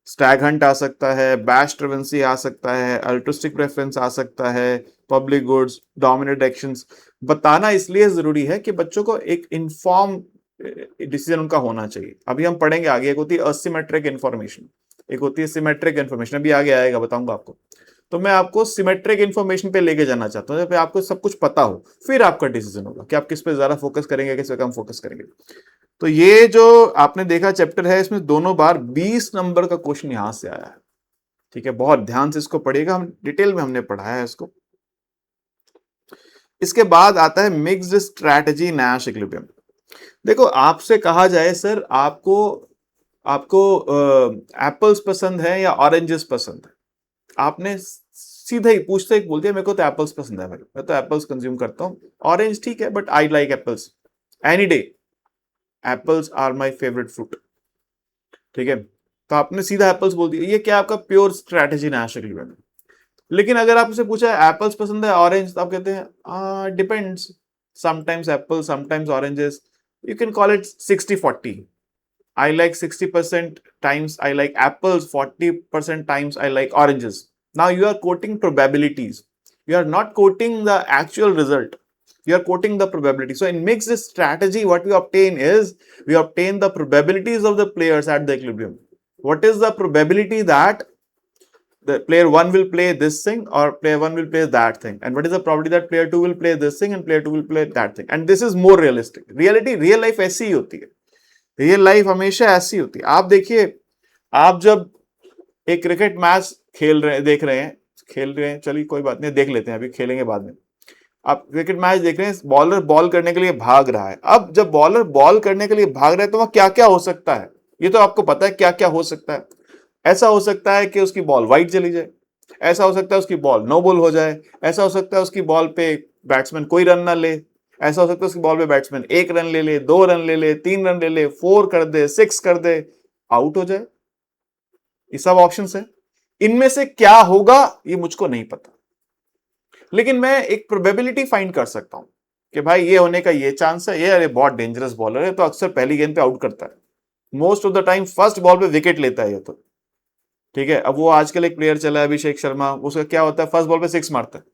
स्टैग हंट आ सकता है, बैश ट्रिवेंसी आ सकता है, अल्ट्रिस्टिक प्रेफरेंस आ सकता है, पब्लिक गुड्स, डोमिनेटेड एक्शंस। बताना इसलिए जरूरी है कि बच्चों को एक इन्फॉर्म डिसीजन उनका होना चाहिए। अभी हम पढ़ेंगे आगे, एक होती है असिमेट्रिक इन्फॉर्मेशन, एक होती है सिमेट्रिक इन्फॉर्मेशन, अभी आगे आएगा बताऊंगा आपको। तो मैं आपको सिमेट्रिक इन्फॉर्मेशन पे लेके जाना चाहता हूँ, जब पे आपको सब कुछ पता हो, फिर आपका डिसीजन होगा कि आप किस पे ज्यादा फोकस करेंगे, किस पे कम फोकस करेंगे। तो ये जो आपने देखा चैप्टर है, इसमें दोनों बार 20 नंबर का क्वेश्चन यहां से आया है, ठीक है। बहुत ध्यान से इसको पढ़िएगा, हम डिटेल में हमने पढ़ाया है इसको। इसके बाद आता है मिक्स्ड स्ट्रैटेजी नैश इक्विलिब्रियम। देखो आपसे कहा जाए सर, आपको आपको एप्पल्स पसंद है या ऑरेंजेस पसंद है, आपने सीधा ही पूछते ही बोल दिया मेरे को तो एप्पल्स पसंद है भाई, मैं तो एप्पल्स कंज्यूम करता हूँ। ऑरेंज ठीक है but I like apples any day, apples are my favourite fruit, ठीक है। तो आपने सीधा एप्पल्स बोल दिया, ये क्या आपका प्योर स्ट्रैटेजी नैश इक्विलिब्रियम। लेकिन अगर आपसे पूछा है एप्पल्स पसंद है ऑरेंज, तो आप कहते हैं depends, sometimes Apple sometimes oranges, you can call it 60-40। I like 60% times I like apples, 40% times I like oranges. Now you are quoting probabilities. You are not quoting the actual result. You are quoting the probability. So in mixed strategy, what we obtain is we obtain the probabilities of the players at the equilibrium. What is the probability that the player 1 will play this thing or player 1 will play that thing, and what is the probability that player 2 will play this thing and player 2 will play that thing, and this is more realistic. Reality, real life ऐसी ही होती है, real life हमेशा ऐसी होती है। आप देखिए, आप जब एक क्रिकेट मैच खेल रहे हैं, चलिए कोई बात नहीं, देख लेते हैं, अभी खेलेंगे बाद में। आप क्रिकेट मैच देख रहे हैं, बॉलर बॉल करने के लिए भाग रहा है। अब जब बॉलर बॉल करने के लिए भाग रहा है तो वह क्या क्या हो सकता है, ये तो आपको पता है क्या क्या हो सकता है। ऐसा हो सकता है कि उसकी बॉल वाइड चली जाए, ऐसा हो सकता है उसकी बॉल नो बॉल हो जाए, ऐसा हो सकता है उसकी बॉल पे बैट्समैन कोई रन ना ले, ऐसा हो सकता है उसकी बॉल पे बैट्समैन 1 रन ले ले, 2 रन ले ले, 3 रन ले ले, 4 कर दे, 6 कर दे, आउट हो जाए। ये सब ऑप्शंस है, इनमें से क्या होगा ये मुझको नहीं पता, लेकिन मैं एक प्रोबेबिलिटी फाइंड कर सकता हूं कि भाई ये होने का ये चांस है, ये अरे बहुत डेंजरस बॉलर है तो अक्सर पहली गेंद पे आउट करता है, most of the time first ball पे विकेट लेता है ये तो, ठीक है। अब वो आजकल एक प्लेयर चला है अभिषेक शर्मा, उसका क्या होता है, फर्स्ट बॉल पे 6 मारता है।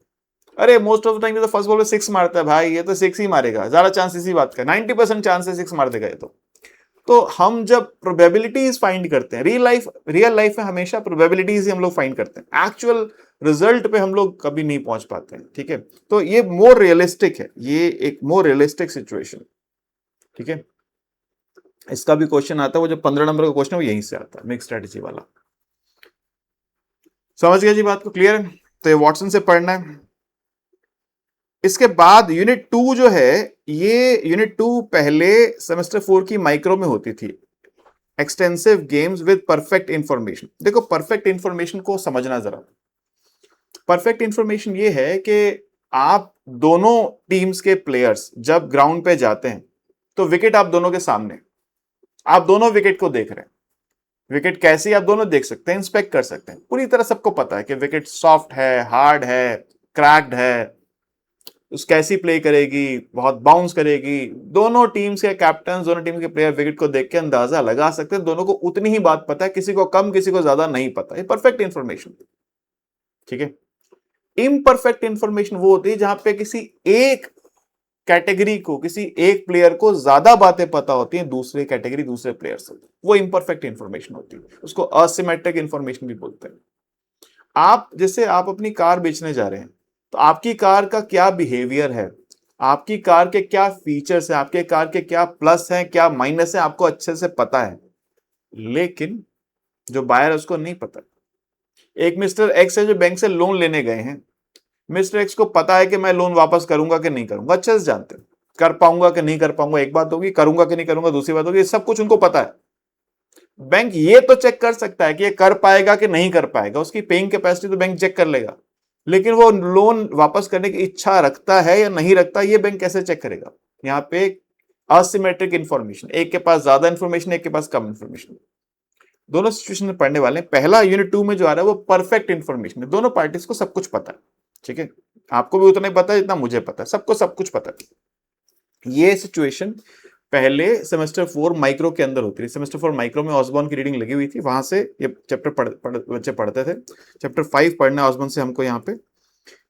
अरे मोस्ट ऑफ द टाइम ये तो फर्स्ट बॉल पे 6 मारता है भाई, ये तो 6 ही मारेगा, ज्यादा चांस इसी बात का, 90% चांस है 6 मार देगा ये तो हम जब प्रोबेबिलिटीज फाइंड करते हैं, रियल लाइफ में हमेशा प्रोबेबिलिटीज ही हम लोग फाइंड करते हैं, एक्चुअल रिजल्ट पे हम लोग कभी नहीं पहुंच पाते हैं, ठीक है। तो ये मोर रियलिस्टिक है, ये एक मोर रियलिस्टिक सिचुएशन, ठीक है। इसका भी क्वेश्चन आता है, वो जो 15 नंबर का क्वेश्चन है वो यहीं से आता है, मिक्स स्ट्रेटेजी वाला। समझ गया जी बात को, क्लियर है? तो ये वॉटसन से पढ़ना है। इसके बाद यूनिट 2 जो है, ये यूनिट 2 पहले सेमेस्टर 4 की माइक्रो में होती थी, extensive games with perfect information. देखो परफेक्ट इंफॉर्मेशन को समझना जरा। परफेक्ट इंफॉर्मेशन ये है कि आप दोनों टीम्स के प्लेयर्स जब ग्राउंड पे जाते हैं तो विकेट आप दोनों के सामने, आप दोनों विकेट को देख रहे हैं। विकेट कैसी आप दोनों देख सकते हैं, इंस्पेक्ट कर सकते हैं। पूरी तरह सबको पता है कि विकेट सॉफ्ट है, हार्ड है, क्रैक्ड है, उस कैसी प्ले करेगी, बहुत बाउंस करेगी। दोनों टीम्स के कैप्टन, दोनों टीम के प्लेयर विकेट को देख के अंदाजा लगा सकते हैं। दोनों को उतनी ही बात पता है, किसी को कम किसी को ज्यादा नहीं पता। ये परफेक्ट इंफॉर्मेशन, ठीक है। इम्परफेक्ट इंफॉर्मेशन वो होती है जहां पे किसी एक कैटेगरी को, किसी एक प्लेयर को ज्यादा बातें पता होती हैं दूसरे कैटेगरी, दूसरे प्लेयर से। वो इम्परफेक्ट इंफॉर्मेशन होती है, उसको असिमेट्रिक इंफॉर्मेशन भी बोलते हैं। आप जैसे आप अपनी कार बेचने जा रहे हैं, तो आपकी कार का क्या बिहेवियर है, आपकी कार के क्या फीचर्स हैं, आपके कार के क्या प्लस हैं, क्या माइनस है, आपको अच्छे से पता है। लेकिन जो बायर है उसको नहीं पता। एक मिस्टर एक्स है जो बैंक से लोन लेने गए हैं। मिस्टर एक्स को पता है कि मैं लोन वापस करूंगा कि नहीं करूंगा, अच्छे से जानते हैं। कर पाऊंगा कि नहीं कर पाऊंगा एक बात होगी, करूंगा कि नहीं करूंगा दूसरी बात होगी, सब कुछ उनको पता है। बैंक ये तो चेक कर सकता है कि ये कर पाएगा कि नहीं कर पाएगा, उसकी पेइंग कैपेसिटी तो बैंक चेक कर लेगा। लेकिन वो लोन वापस करने की इच्छा रखता है या नहीं रखता, ये बैंक कैसे चेक करेगा? यहाँ पे असिमेट्रिक इंफॉर्मेशन, एक के पास ज्यादा इंफॉर्मेशन, एक के पास कम इंफॉर्मेशन। दोनों सिचुएशन में पढ़ने वाले हैं। पहला यूनिट 2 में जो आ रहा है वो परफेक्ट इंफॉर्मेशन है। दोनों पार्टीज को सब कुछ पता है, ठीक है। आपको भी उतना ही पता है जितना मुझे पता है, सबको सब कुछ पता है। ये सिचुएशन पहले सेमेस्टर 4 माइक्रो के अंदर होती थी। सेमेस्टर 4 माइक्रो में ऑसबॉर्न की रीडिंग लगी हुई थी, वहां से ये चैप्टर बच्चे पढ़ते थे। चैप्टर 5 पढ़ना है ऑसबॉर्न से हमको। यहाँ पे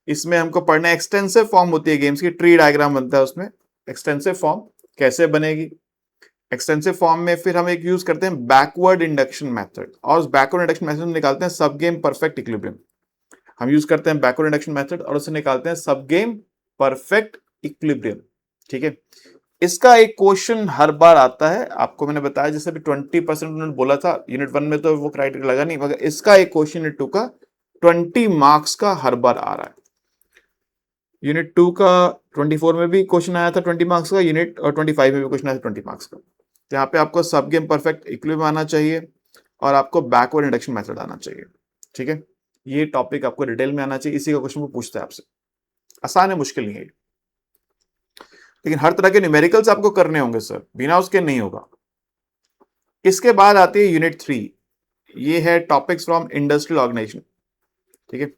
इसमें हमको पढ़ना है एक्सटेंसिव फॉर्म होती है गेम्स की, ट्री डायग्राम बनता है उसमें। एक्सटेंसिव फॉर्म कैसे बनेगी? एक्सटेंसिव फॉर्म में फिर हम एक यूज करते हैं बैकवर्ड इंडक्शन मेथड, और उस बैकवर्ड इंडक्शन मेथड में निकालते हैं सब गेम परफेक्ट इक्विलिब्रियम। हम यूज करते हैं बैकवर्ड इंडक्शन मेथड और उसे निकालते हैं सब गेम परफेक्ट इक्विलिब्रियम, ठीक है। इसका एक क्वेश्चन हर बार आता है, आपको मैंने बताया जैसे भी 20% उन्होंने बोला था यूनिट 1 में, तो वो क्राइटेरिया लगा नहीं, मगर इसका एक क्वेश्चन यूनिट 2 का 20 मार्क्स का हर बार आ रहा है। यूनिट 2 का 24 में भी क्वेश्चन आया था 20 मार्क्स का, यूनिट 25 में भी क्वेश्चन आया था 20 मार्क्स का। तो यहाँ पे आपको सब गेम परफेक्ट इक्विलिब्रियम आना चाहिए और आपको बैकवर्ड इंडक्शन मेथड आना चाहिए, ठीक है। ये टॉपिक आपको डिटेल में आना चाहिए, इसी का क्वेश्चन वो पूछता है आपसे। आसान है, मुश्किल नहीं है। लेकिन हर तरह के न्यूमेरिकल्स आपको करने होंगे सर, बिना उसके नहीं होगा। इसके बाद आती है यूनिट 3, ये है टॉपिक्स फ्रॉम इंडस्ट्रियल ऑर्गेनाइजेशन, ठीक है।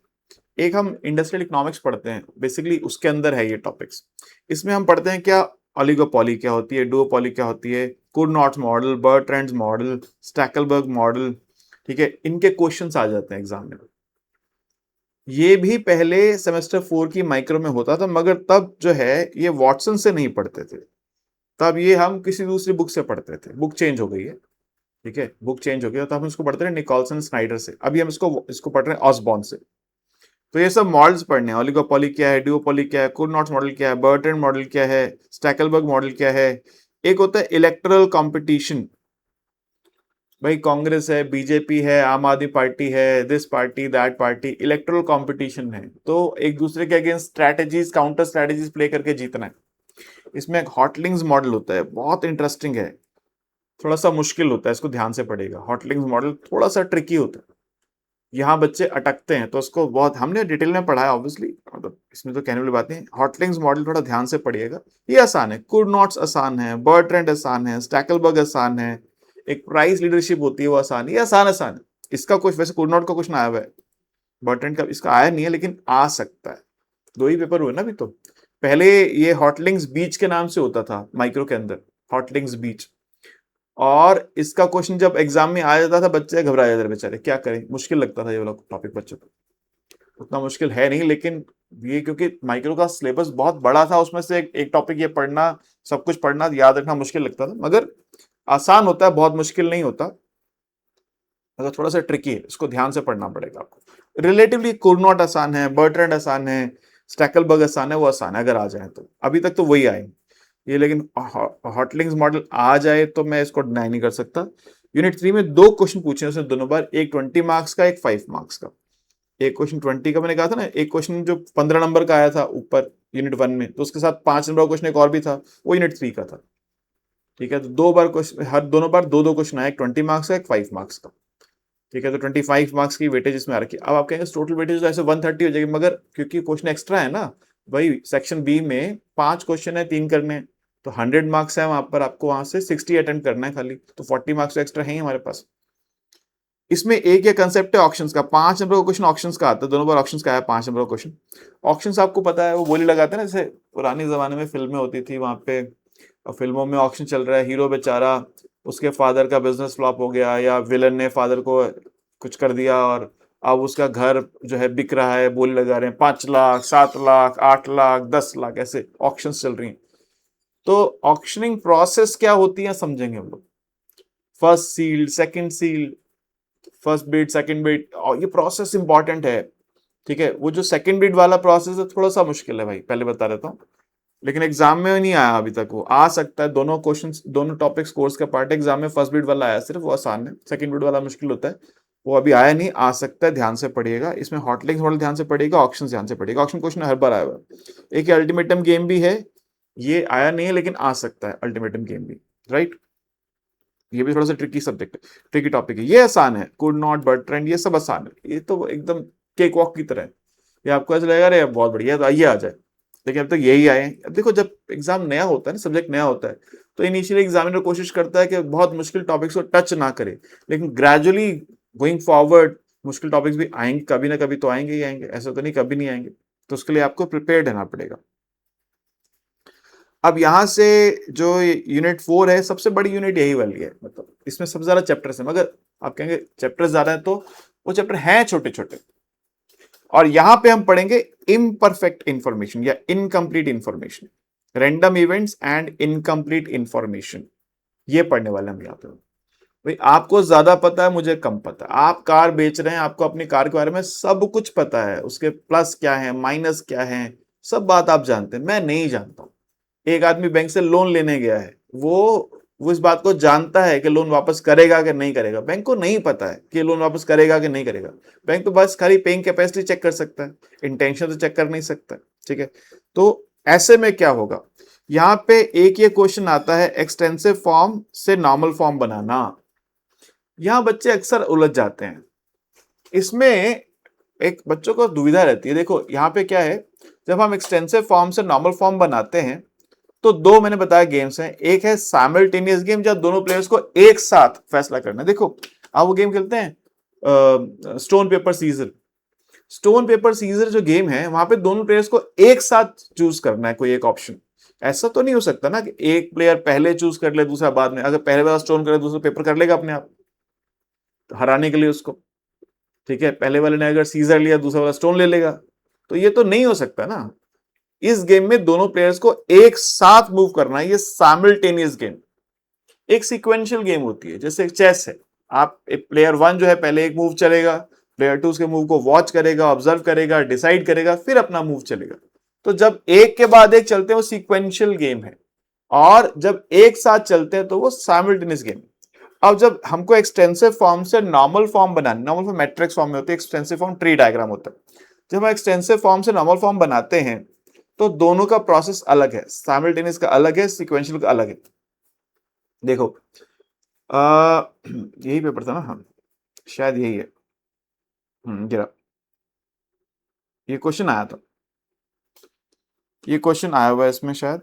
एक हम इंडस्ट्रियल इकोनॉमिक्स पढ़ते हैं, बेसिकली उसके अंदर है ये टॉपिक्स। इसमें हम पढ़ते हैं क्या ओलिगोपॉली क्या होती है, डुओपॉली क्या होती है, कुर्नॉट्स मॉडल, बर्ट्रैंड्स मॉडल, स्टैकलबर्ग मॉडल, ठीक है। इनके क्वेश्चंस आ जाते हैं एग्जाम में। ये भी पहले सेमेस्टर 4 की माइक्रो में होता था, मगर तब जो है ये वॉटसन से नहीं पढ़ते थे, तब ये हम किसी दूसरी बुक से पढ़ते थे। बुक चेंज हो गई है, ठीक है, बुक चेंज हो गई है, तो हम इसको पढ़ते रहे निकोलसन स्नाइडर से। अभी हम इसको पढ़ रहे हैं ऑसबॉर्न से। तो ये सब मॉडल्स पढ़ने हैं, ओलिगोपॉली क्या है, डुओपॉली क्या है, कुर्नॉट्स मॉडल क्या है, बर्ट्रैंड मॉडल क्या है, स्टैकलबर्ग मॉडल क्या है। एक होता है इलेक्टरल कंपटीशन, भाई कांग्रेस है, बीजेपी है, आम आदमी पार्टी है, this party that party, electoral competition है, तो एक दूसरे के against strategies, counter strategies play करके जीतना है। इसमें एक हॉटलिंग्स मॉडल होता है, बहुत इंटरेस्टिंग है, थोड़ा सा मुश्किल होता है, इसको ध्यान से पढ़ेगा। हॉटलिंग्स मॉडल थोड़ा सा ट्रिकी होता है, यहाँ बच्चे अटकते हैं, तो उसको बहुत हमने डिटेल में पढ़ा है ऑब्वियसली, मतलब इसमें तो कहने वाली बात नहीं। हॉटलिंग्स मॉडल थोड़ा ध्यान से पढ़िएगा। ये आसान है, कुर्नॉट्स आसान है, बर्ट्रैंड आसान है, स्टैकलबर्ग आसान है, एक प्राइस लीडरशिप होती है वो आसान है, ये आसान आसान है। इसका कुछ वैसे कुर्नॉट का कुछ ना आया हुआ है, बर्ट्रैंड का इसका आया नहीं है, लेकिन आ सकता है। 2 ही पेपर हुए ना अभी तो। पहले ये हॉटलिंग्स बीच के नाम से होता था माइक्रो के अंदर, हॉटलिंग्स बीच, और इसका क्वेश्चन जब एग्जाम में आ जाता था बच्चे घबरा जाते थे बेचारे, क्या करें, मुश्किल लगता था ये वाला टॉपिक बच्चों को। उतना मुश्किल है नहीं, लेकिन ये क्योंकि माइक्रो का सिलेबस बहुत बड़ा था, उसमें से एक टॉपिक ये पढ़ना, सब कुछ पढ़ना याद रखना मुश्किल लगता था, मगर आसान होता है, बहुत मुश्किल नहीं होता, मगर थोड़ा सा ट्रिकी है, इसको ध्यान से पढ़ना पड़ेगा आपको। रिलेटिवली कुर्नॉट आसान है, बर्ट्रैंड आसान है, स्टैकलबर्ग आसान है, वो आसान है अगर आ जाए तो। अभी तक तो वही आए ये, लेकिन हॉटलिंग्स मॉडल आ जाए तो मैं इसको डिनाई नहीं कर सकता। यूनिट 3 में 2 क्वेश्चन पूछे उसने दोनों बार, एक 20 मार्क्स का, एक 5 मार्क्स का। एक क्वेश्चन 20 का मैंने कहा था ना, एक क्वेश्चन जो 15 नंबर का आया था ऊपर यूनिट 1 में, तो उसके साथ 5 नंबर का क्वेश्चन एक और भी था, वो यूनिट 3 का था। ठीक है, तो 2 बार क्वेश्चन, हर दोनों बार 2-2 क्वेश्चन आए, एक 20 मार्क्स का, एक 5 मार्क्स का। ठीक है, तो 25 मार्क्स की वेटेज इसमें आ रखी है। अब आप कहेंगे टोटल वेटेज तो ऐसे 130 हो जाएगी, मगर क्योंकि क्वेश्चन एक्स्ट्रा है ना भाई, सेक्शन बी में 5 क्वेश्चन है, 3 करने हैं, तो 100 मार्क्स है वहां पर, आपको वहां से 60 अटेम्प्ट करना है खाली, तो 40 मार्क्स एक्स्ट्रा है ही हमारे पास। इसमें एक ये कंसेप्ट है ऑप्शंस का, 5 नंबर का क्वेश्चन ऑप्शंस का आता है, दोनों बार ऑप्शंस का आया 5 नंबर का क्वेश्चन। ऑप्शंस आपको पता है वो बोली लगाते हैं ना, जैसे पुराने जमाने में फिल्में होती थी, वहां पे फिल्मों में ऑप्शन चल रहा है, हीरो बेचारा, उसके फादर का बिजनेस फ्लॉप हो गया, या विलन ने फादर को कुछ कर दिया, और अब उसका घर जो है बिक रहा है, बोली लगा रहे हैं 5 लाख, 7 लाख, 8 लाख, 10 लाख, ऐसे ऑप्शंस चल रही हैं। तो ऑक्शनिंग प्रोसेस क्या होती है समझेंगे हम लोग। First sealed, second sealed, first bid, second bid, और ये प्रोसेस इंपॉर्टेंट है। ठीक है, वो जो सेकंड बिड वाला प्रोसेस है थोड़ा सा मुश्किल है भाई, पहले बता देता हूँ, लेकिन एग्जाम में नहीं आया अभी तक, वो आ सकता है। दोनों क्वेश्चंस, दोनों टॉपिक्स कोर्स का पार्ट है, एग्जाम में फर्स्ट बिड वाला आया सिर्फ, वो आसान है, सेकंड बिड वाला मुश्किल होता है, वो अभी आया नहीं, आ सकता है, ध्यान से पढ़िएगा। इसमें हॉटलिंक थोड़ा ध्यान से पढ़िएगा, ऑप्शन ध्यान से पढ़िएगा, ऑप्शन क्वेश्चन हर बार आया हुआ है। एक अल्टीमेटम गेम भी है, ये आया नहीं है लेकिन आ सकता है अल्टीमेटम गेम भी, राइट। ये भी थोड़ा सा ट्रिकी सब्जेक्ट है, ट्रिकी टॉपिक है। ये आसान है, कुड नॉट, बट, ट्रेंड, ये सब आसान है, ये तो एकदम केक वॉक की तरह है। ये आपको ऐसा लगेगा अरे बहुत बढ़िया, तो आइए आ जाए, लेकिन अब तक यही आए। अब देखो, जब एग्जाम नया होता है ना, सब्जेक्ट नया होता है, तो इनिशियली एग्जामिनर कोशिश करता है कि बहुत मुश्किल टॉपिक्स को टच ना करे, लेकिन ग्रेजुअली गोइंग फॉरवर्ड मुश्किल टॉपिक्स भी आएंगे, कभी ना कभी तो आएंगे ही आएंगे, ऐसा तो नहीं कभी नहीं आएंगे, तो उसके लिए आपको प्रिपेयर्ड रहना पड़ेगा। अब यहां से जो यूनिट 4 है, सबसे बड़ी यूनिट यही वाली है, मतलब इसमें सबसे ज्यादा चैप्टर्स है, मगर आप कहेंगे चैप्टर्स ज्यादा है, तो वो चैप्टर हैं छोटे छोटे, और यहां पे हम पढ़ेंगे इम्परफेक्ट इंफॉर्मेशन या incomplete information, random events and incomplete information, ये पढ़ने वाले हम यहाँ पे। भाई आपको ज्यादा पता है, मुझे कम पता है, आप कार बेच रहे हैं, आपको अपनी कार के बारे में सब कुछ पता है, उसके प्लस क्या है, माइनस क्या है, सब बात आप जानते हैं, मैं नहीं जानता हूं। एक आदमी बैंक से लोन लेने गया है, वो इस बात को जानता है कि लोन वापस करेगा कि नहीं करेगा, बैंक को नहीं पता है कि लोन वापस करेगा कि नहीं करेगा। बैंक तो बस खाली पेइंग कैपेसिटी चेक कर सकता है, इंटेंशन तो चेक कर नहीं सकता। ठीक है, तो ऐसे में क्या होगा, यहां पे एक ये क्वेश्चन आता है, एक्सटेंसिव फॉर्म से नॉर्मल फॉर्म बनाना। यहां बच्चे अक्सर उलझ जाते हैं, इसमें एक बच्चों को दुविधा रहती है। देखो यहाँ पे क्या है, जब हम एक्सटेंसिव फॉर्म से नॉर्मल फॉर्म बनाते हैं, तो 2 मैंने बताया गेम्स हैं, एक है साइमल्टेनियस गेम, जब दोनों प्लेयर्स को एक साथ फैसला करना है। देखो आप वो गेम खेलते हैं stone paper scissor, stone paper scissor जो गेम है, वहां पे दोनों प्लेयर्स को एक साथ चूज करना है कोई एक ऑप्शन। ऐसा तो नहीं हो सकता ना कि एक प्लेयर पहले चूज कर ले, दूसरा बाद में, अगर पहले वाला स्टोन करे दूसरा पेपर कर लेगा अपने आप हराने के लिए उसको। ठीक है, पहले वाले ने अगर सीजर लिया, दूसरा वाला स्टोन ले लेगा, तो ये तो नहीं हो सकता ना। इस गेम में दोनों प्लेयर्स को एक साथ मूव करना है, ये साइमल्टेनियस गेम, एक सीक्वेंशियल गेम होती है, जैसे चेस है। आप प्लेयर 1 जो है पहले एक मूव चलेगा, प्लेयर 2 उसके मूव को वॉच करेगा, ऑब्जर्व करेगा, डिसाइड करेगा, फिर अपना मूव चलेगा। तो जब एक के बाद एक चलते हैं वो सीक्वेंशियल गेम है, और जब एक साथ चलते हैं तो वो साइमल्टेनियस गेम। अब जब हमको एक्सटेंसिव फॉर्म से नॉर्मल फॉर्म बनाना, नॉर्मल फॉर्म मैट्रिक्स फॉर्म में होती है, एक्सटेंसिव फॉर्म ट्री डायग्राम होता है। जब हम एक्सटेंसिव फॉर्म से नॉर्मल फॉर्म बनाते हैं, तो दोनों का प्रोसेस अलग है, साइमल्टेनियस का अलग है, सीक्वेंशियल का अलग है। देखो यही पेपर था ना, हाँ शायद यही है, जरा ये क्वेश्चन आया था, ये क्वेश्चन आया हुआ है इसमें शायद,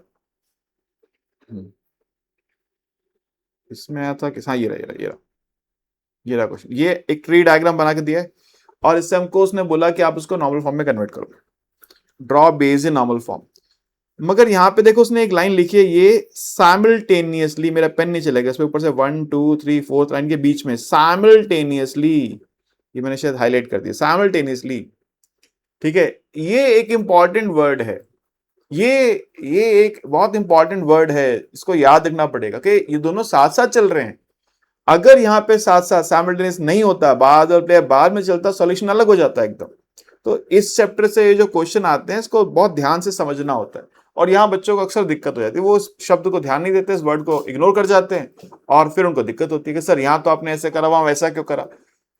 इसमें आया था कि हाँ ये रहा ये रहा ये रहा ये रहा क्वेश्चन। ये एक ट्री डायग्राम बना के दिया है, और इससे हमको उसने बोला कि आप उसको नॉर्मल फॉर्म में कन्वर्ट करो, draw base in normal form. मगर यहां पे देखो उसने एक लाइन लिखी है, ये साइमल्टेनियसली, मेरा पेन नहीं चलेगा इस पे, ऊपर से 1 2 3 4 लाइन के बीच में साइमल्टेनियसली, ये मैंने शायद हाईलाइट कर दिया, साइमल्टेनियसली। ठीक है, ये एक इंपॉर्टेंट वर्ड है, ये ये एक बहुत इंपॉर्टेंट वर्ड है, इसको याद रखना पड़ेगा कि ये दोनों साथ साथ चल रहे हैं। अगर यहाँ पे साथ साथ साइमल्टेनियस नहीं होता, बाद और प्लेयर बाद में चलता, सॉल्यूशन अलग हो जाता है एकदम। तो इस चैप्टर से ये जो क्वेश्चन आते हैं, इसको बहुत ध्यान से समझना होता है, और यहाँ बच्चों को अक्सर दिक्कत हो जाती है, वो उस शब्द को ध्यान नहीं देते, इस वर्ड को इग्नोर कर जाते हैं, और फिर उनको दिक्कत होती है कि सर यहाँ तो आपने ऐसे करा, वहां वैसा क्यों करा।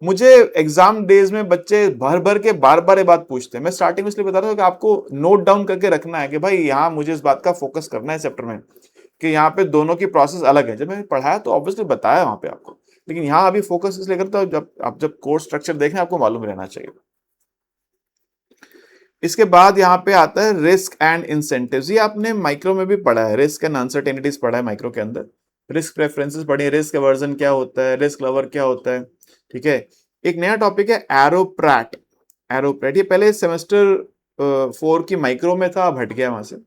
मुझे एग्जाम डेज में बच्चे भर भर के बार बार ये बात पूछते हैं। मैं स्टार्टिंग में इसलिए बता रहा हूँ कि आपको नोट डाउन करके रखना है कि भाई यहाँ मुझे इस बात का फोकस करना है चैप्टर में, कि यहाँ पे दोनों की प्रोसेस अलग है। जब मैंने पढ़ाया तो ऑब्वियसली बताया वहां पे आपको, लेकिन यहाँ अभी फोकस इसलिए करता हूँ जब कोर्स स्ट्रक्चर देखें आपको मालूम रहना चाहिए। इसके बाद यहाँ पे आता है रिस्क एंड इंसेंटिव्स। ये आपने माइक्रो में भी पढ़ा है, रिस्क एंड अनसर्टेनिटीज पढ़ा है माइक्रो के अंदर। रिस्क प्रेफरेंसेस पढ़ी है, रिस्क एवर्जन क्या होता है, रिस्क लवर क्या होता है। ठीक है, एक नया टॉपिक है एरोप्रैट। एरोप्रैट ये पहले सेमेस्टर 4 की माइक्रो में था, अब हट गया वहां से।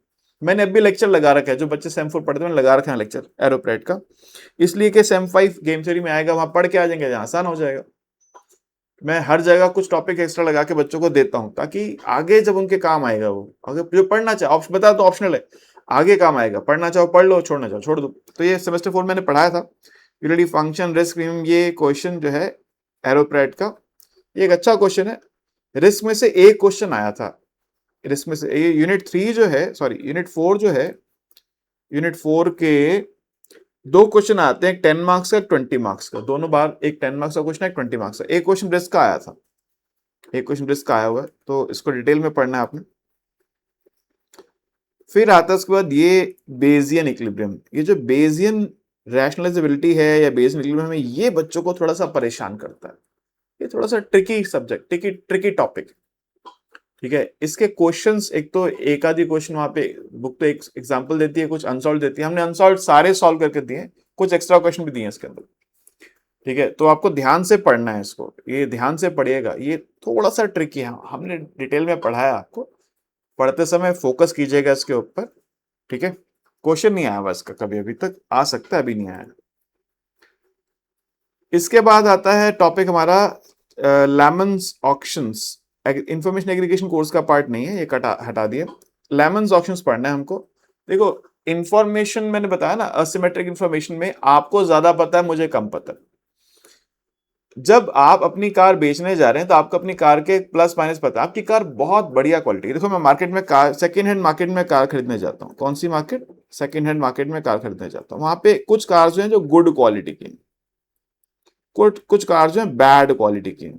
मैंने अभी लेक्चर लगा रखा है, जो बच्चे सेम 4 पढ़ते हैं मैंने लगा रखा है लेक्चर एरोप्रैट का, इसलिए कि सेम 5 गेम थ्योरी में आएगा, वहां पढ़ के आ जाएंगे, आसान हो जाएगा। मैं हर जगह कुछ टॉपिक एक्स्ट्रा लगा के बच्चों को देता हूं, ताकि आगे जब उनके काम आएगा, वो अगर जो पढ़ना चाहे, ऑप्शन बता तो ऑप्शनल है, आगे काम आएगा। पढ़ना चाहो पढ़ लो, छोड़ना चाहो छोड़ दो। तो ये सेमेस्टर 4 मैंने पढ़ाया था, यूनिटी फंक्शन रिस्क प्रीमियम। ये क्वेश्चन जो है एरोप्रैट का, ये एक अच्छा क्वेश्चन है। रिस्क में से एक क्वेश्चन आया था, रिस्क में से ये यूनिट 3 जो है, सॉरी यूनिट 4 जो है, यूनिट 4 के 2 क्वेश्चन आते हैं, एक 10 मार्क्स का, 20 मार्क्स का। दोनों बार एक 10 मार्क्स का क्वेश्चन है, एक 20 मार्क्स का। एक क्वेश्चन रिस्क का आया था, एक क्वेश्चन रिस्क का आया हुआ है, तो इसको डिटेल में पढ़ना है आपने। फिर आता है उसके बाद ये बेजियन इक्विलिब्रियम। ये जो बेजियन रैशनलाइजेबिलिटी है या बेजियन इक्विलिब्रियम है, ये बच्चों को थोड़ा सा परेशान करता है। ये थोड़ा सा ट्रिकी सब्जेक्ट, ट्रिकी टॉपिक। ठीक है, इसके क्वेश्चंस, एक तो एक आधी क्वेश्चन वहां पे बुक तो एक एग्जांपल देती है, कुछ अनसॉल्व देती है। हमने अनसॉल्व सारे सॉल्व करके दिए, कुछ एक्स्ट्रा क्वेश्चन भी दिए हैं इसके अंदर। ठीक है, तो आपको ध्यान से पढ़ना है इसको, ये ध्यान से पढ़िएगा, ये थोड़ा सा ट्रिकी है, हमने डिटेल में पढ़ाया आपको। पढ़ते समय फोकस कीजिएगा इसके ऊपर। ठीक है, क्वेश्चन नहीं आया हुआ इसका कभी अभी तक, आ सकता है अभी नहीं आया। इसके बाद आता है टॉपिक हमारा lemons auctions. Information aggregation course का पार्ट नहीं है, ये हटा दिए। लेमन्स ऑक्शंस पढ़ना है हमको। देखो, इंफॉर्मेशन मैंने बताया ना, असिमेट्रिक इंफॉर्मेशन में आपको ज्यादा पता है, मुझे कम पता है। जब आप अपनी कार बेचने जा रहे हैं तो आपको अपनी कार के प्लस माइनस पता है। आपकी कार बहुत बढ़िया क्वालिटी। देखो, मैं मार्केट में कार, सेकेंड हैंड मार्केट में कार खरीदने जाता हूँ। कौन सी मार्केट? सेकेंड हैंड मार्केट में कार खरीदने जाता हूँ। वहां पे कुछ कार जो है जो गुड क्वालिटी की, कुछ कार जो है बैड क्वालिटी की।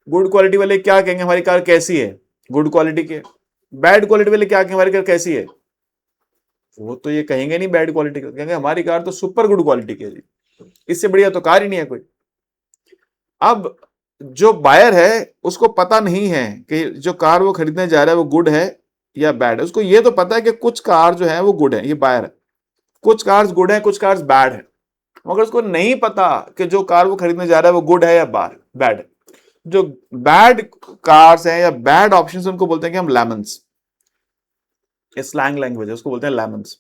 गुड क्वालिटी वाले क्या कहेंगे, हमारी कार कैसी है, गुड क्वालिटी की। बैड क्वालिटी वाले क्या कहेंगे, हमारी कार कैसी है। वो तो ये कहेंगे नहीं बैड क्वालिटी की, कहेंगे हमारी कार तो सुपर गुड क्वालिटी की है जी, इससे बढ़िया तो कार ही नहीं है कोई। अब जो बायर है उसको पता नहीं है कि जो कार वो खरीदने जा रहा है वो गुड है या बैड है। उसको ये तो पता है कि कुछ कार जो है वो गुड है, ये बायर है। कुछ कार्स गुड है, कुछ कार्स बैड है, मगर उसको नहीं पता कि जो कार वो खरीदने जा रहा है वो गुड है या बैड है। जो बैड कार्स हैं या बैड ऑप्शंस, उनको बोलते हैं कि हम लेमन्स, स्लैंग लैंग्वेज है, उसको बोलते हैं लेमन्स।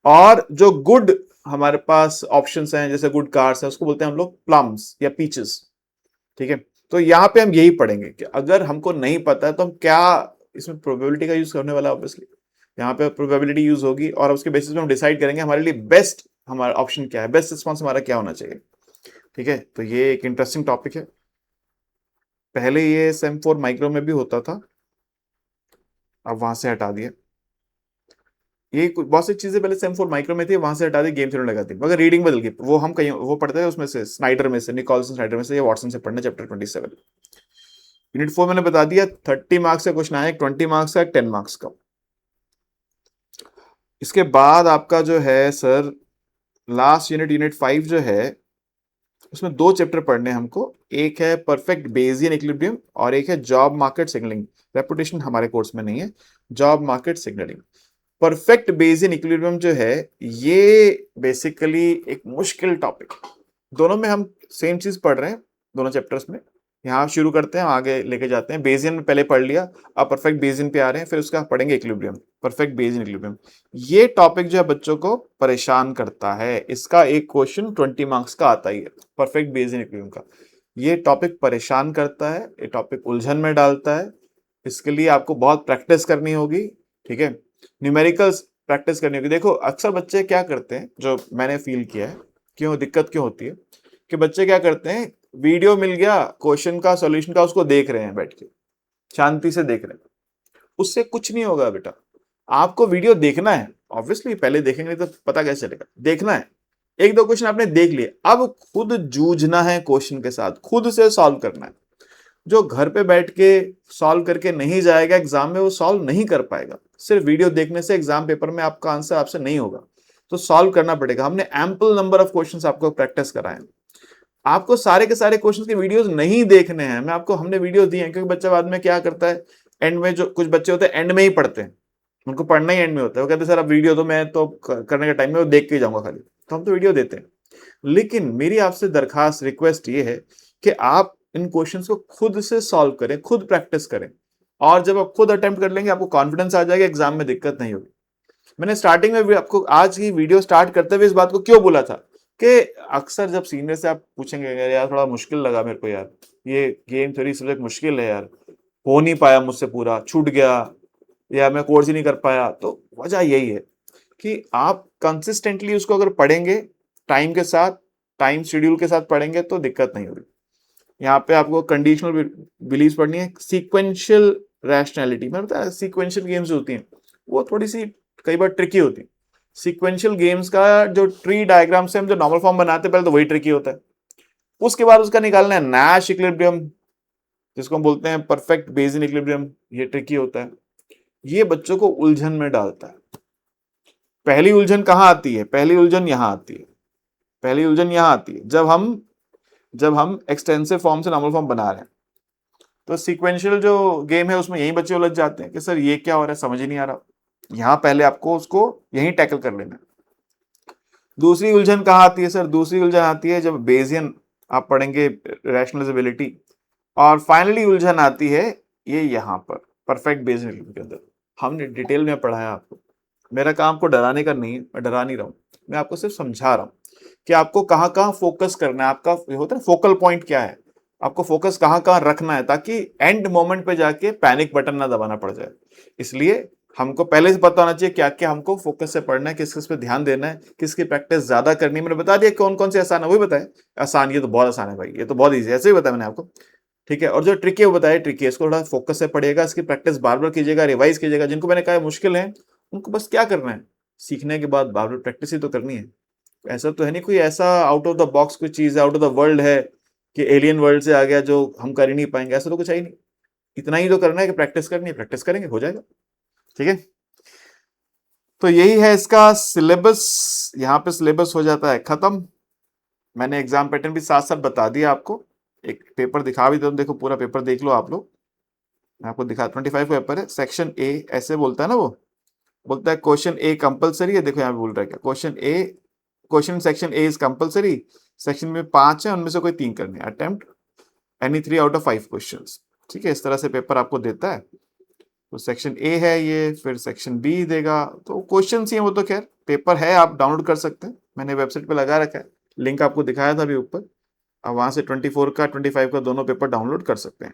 और जो गुड हमारे पास ऑप्शंस हैं, जैसे गुड कार्स हैं, उसको बोलते हैं हम लोग प्लम्स या पीचेस। ठीक है, तो यहां पे हम यही पढ़ेंगे कि अगर हमको नहीं पता है तो हम क्या, इसमें प्रोबेबिलिटी का यूज करने वाला ऑब्वियसली, यहाँ पे प्रोबेबिलिटी यूज होगी, और उसके बेसिस पे हम डिसाइड करेंगे हमारे लिए बेस्ट हमारा ऑप्शन क्या है, बेस्ट रिस्पॉन्स हमारा क्या होना चाहिए। ठीक है, तो ये एक इंटरेस्टिंग टॉपिक है। पहले ये सेम 4 माइक्रो में भी होता था, अब वहां से हटा दिया। ये बहुत सी चीजें पहले सेम 4 माइक्रो में थी, वहां से हटा दी, गेम थ्योरी लगा दी, मगर रीडिंग बदल गई। वो हम कहीं वो पढ़ते थे उसमें से, स्नाइडर में से, निकोलसन स्नाइडर में से या वॉटसन से पढ़ना, चैप्टर 27। यूनिट 4 मैंने बता दिया, 30 मार्क्स का क्वेश्चन आया, 20 मार्क्स का, 10 मार्क्स का। इसके बाद आपका जो है सर लास्ट यूनिट, यूनिट 5 जो है, उसमें 2 चैप्टर पढ़ने हैं हमको। एक है परफेक्ट बेजियन इक्विलिब्रियम और एक है जॉब मार्केट सिग्नलिंग। रेपुटेशन हमारे कोर्स में नहीं है, job market signalling. Perfect Bayesian equilibrium जो है, ये बेसिकली एक मुश्किल टॉपिक। दोनों में हम सेम चीज पढ़ रहे हैं, दोनों चैप्टर्स में। यहाँ शुरू करते हैं, आगे लेके जाते हैं। बेजियन में पहले पढ़ लिया, अब परफेक्ट बेजियन पे आ रहे हैं, फिर उसका पढ़ेंगे इक्विलिब्रियम, परफेक्ट बेजियन इक्विलिब्रियम। ये टॉपिक जो है बच्चों को परेशान करता है। इसका एक क्वेश्चन 20 मार्क्स का आता ही है, परफेक्ट बेजियन इक्विलिब्रियम का। ये टॉपिक परेशान करता है, ये टॉपिक उलझन में डालता है। इसके लिए आपको बहुत प्रैक्टिस करनी होगी। ठीक है, न्यूमेरिकल्स प्रैक्टिस करनी होगी। देखो, अक्सर बच्चे क्या करते हैं, जो मैंने फील किया है, क्यों दिक्कत क्यों होती है, कि बच्चे क्या करते हैं, वीडियो मिल गया क्वेश्चन का, सॉल्यूशन का, उसको देख रहे हैं बैठ के, शांति से देख रहे हैं। उससे कुछ नहीं होगा बेटा। आपको वीडियो देखना है, ऑब्वियसली पहले देखेंगे तो पता कैसे चलेगा, देखना है। एक दो क्वेश्चन आपने देख लिए, अब खुद जूझना है क्वेश्चन के साथ, खुद से सॉल्व करना है। जो घर पे बैठ के सॉल्व करके नहीं जाएगा एग्जाम में, वो सॉल्व नहीं कर पाएगा। सिर्फ वीडियो देखने से एग्जाम पेपर में आपका आंसर आपसे नहीं होगा, तो सॉल्व करना पड़ेगा। हमने एम्पल नंबर ऑफ क्वेश्चंस आपको प्रैक्टिस कराए हैं। आपको सारे के सारे क्वेश्चंस के वीडियोस नहीं देखने हैं, हमने वीडियोस दिए हैं, क्योंकि बच्चा बाद में क्या करता है, एंड में जो कुछ बच्चे होते हैं एंड में ही पढ़ते हैं, उनको पढ़ना ही एंड में होता है। वो कहते हैं सर अब वीडियो तो मैं तो करने के टाइम में वो देख के ही जाऊंगा खाली, तो हम तो वीडियो देते हैं। लेकिन मेरी आपसे दरखास्त रिक्वेस्ट ये है कि आप इन क्वेश्चंस को खुद से सॉल्व करें, खुद प्रैक्टिस करें, और जब आप खुद अटेम्प्ट कर लेंगे आपको कॉन्फिडेंस आ जाएगा, एग्जाम में दिक्कत नहीं होगी। मैंने स्टार्टिंग में भी आपको आज की वीडियो स्टार्ट करते हुए इस बात को क्यों बोला था कि अक्सर जब सीनियर से आप पूछेंगे यार थोड़ा मुश्किल लगा मेरे को यार, ये गेम थ्योरी सब्जेक्ट मुश्किल है यार, हो नहीं पाया मुझसे, पूरा छूट गया, या मैं कोर्स ही नहीं कर पाया, तो वजह यही है कि आप कंसिस्टेंटली उसको अगर पढ़ेंगे, टाइम के साथ, टाइम शेड्यूल के साथ पढ़ेंगे तो दिक्कत नहीं होगी। यहाँ पे आपको कंडीशनल बिलीव्स पढ़नी है, सीक्वेंशियल रैशनैलिटी। मैंने बताया सीक्वेंशियल गेम्स होती हैं वो थोड़ी सी कई बार ट्रिकी होती है। सीक्वेंशियल गेम्स का जो ट्री डायग्राम से हम जो नॉर्मल फॉर्म बनाते हैं पहले तो वही ट्रिकी होता है, उसके बाद उसका निकालना है नैश इक्विलिब्रियम, जिसको हम बोलते हैं परफेक्ट बेसिन इक्विलिब्रियम, ये ट्रिकी होता है, ये बच्चों को उलझन में डालता है। पहली उलझन कहाँ आती है, पहली उलझन यहाँ आती है, पहली उलझन यहाँ आती है जब हम एक्सटेंसिव फॉर्म से नॉर्मल फॉर्म बना रहे हैं। तो सीक्वेंशियल जो गेम है उसमें यही बच्चे उलझ जाते हैं कि सर ये क्या हो रहा है, समझ ही नहीं आ रहा। यहां पहले आपको उसको यहीं टैकल कर लेना है। दूसरी उलझन कहाँ आती है सर, दूसरी उलझन आती है जब बेसियन आप पढ़ेंगे, रैशनलाइजेबिलिटी, और फाइनली उलझन आती है ये यहां पर परफेक्ट बेसियन के अंदर। हमने डिटेल में पढ़ाया आपको, मेरा काम आपको डराने का नहीं है, मैं डरा नहीं रहा हूं, मैं आपको सिर्फ समझा रहा हूं कि आपको कहाँ कहाँ फोकस करना है, आपका होता है फोकल पॉइंट क्या है, आपको फोकस कहाँ कहाँ रखना है, ताकि एंड मोमेंट पे जाके पैनिक बटन ना दबाना पड़ जाए। इसलिए हमको पहले से पता होना चाहिए क्या क्या हमको फोकस से पढ़ना है, किस किस पे ध्यान देना है, किसकी प्रैक्टिस ज्यादा करनी है। मैंने बता दिया कौन कौन से आसान है, वही बताया। आसान, ये तो बहुत आसान है भाई, ये तो बहुत ईजी है, ऐसे ही बताया मैंने आपको, ठीक है। और जो ट्रिक है वो बताया, ट्रिक है, इसको थोड़ा फोकस से पढ़िएगा, इसकी प्रैक्टिस बार बार कीजिएगा, रिवाइज कीजिएगा। जिनको मैंने कहा मुश्किल है उनको बस क्या करना है, सीखने के बाद बार बार प्रैक्टिस ही तो करनी है। ऐसा तो है नहीं कोई ऐसा आउट ऑफ द बॉक्स कोई चीज है, आउट ऑफ द वर्ल्ड है कि एलियन वर्ल्ड से आ गया जो हम कर ही नहीं पाएंगे, ऐसा तो कुछ है ही नहीं। इतना ही तो करना है कि प्रैक्टिस करनी है, प्रैक्टिस करेंगे हो जाएगा, ठीक है। तो यही है इसका सिलेबस, यहाँ पे सिलेबस हो जाता है खत्म। मैंने एग्जाम पैटर्न भी साथ साथ बता दिया आपको, एक पेपर दिखा भी दो, देखो पूरा पेपर देख लो आप लोग, मैं आपको दिखा, 25 का पेपर है। सेक्शन ए ऐसे बोलता है ना, वो बोलता है क्वेश्चन ए कंपलसरी है, देखो यहाँ पे बोल रहा है क्या, question A, question section A is compulsory, section में 5 है, उनमें से कोई 3 करने, attempt any 3 out of 5 questions, ठीक है। इस तरह से पेपर आपको देता है। तो सेक्शन ए है ये, फिर सेक्शन बी देगा, तो क्वेश्चन ही है वो, तो खैर पेपर है, आप डाउनलोड कर सकते हैं, मैंने वेबसाइट पे लगा रखा है, लिंक आपको दिखाया था अभी ऊपर, अब वहां से 24 का 25 का दोनों पेपर डाउनलोड कर सकते हैं,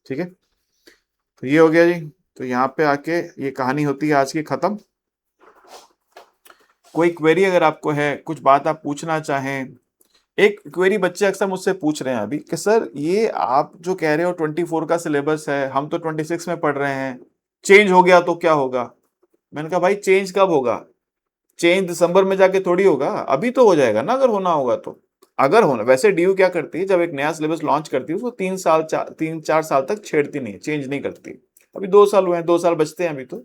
ठीक है। तो ये हो गया जी, तो यहाँ पे आके ये कहानी होती है आज की खत्म। कोई क्वेरी अगर आपको है, कुछ बात आप पूछना चाहें, एक क्वेरी बच्चे अक्सर मुझसे पूछ रहे हैं अभी कि सर ये आप जो कह रहे हो 24 का सिलेबस है, हम तो 26 में पढ़ रहे हैं, चेंज हो गया तो क्या होगा। मैंने कहा भाई चेंज कब होगा, चेंज दिसंबर में जाके थोड़ी होगा, अभी तो हो जाएगा ना, अगर होना होगा तो। अगर होना, वैसे डीयू क्या करती है जब एक नया सिलेबस लॉन्च करती है उसको 3 4 साल तक छेड़ती नहीं, चेंज नहीं करती। अभी 2 साल हुए हैं, 2 साल बचते हैं अभी तो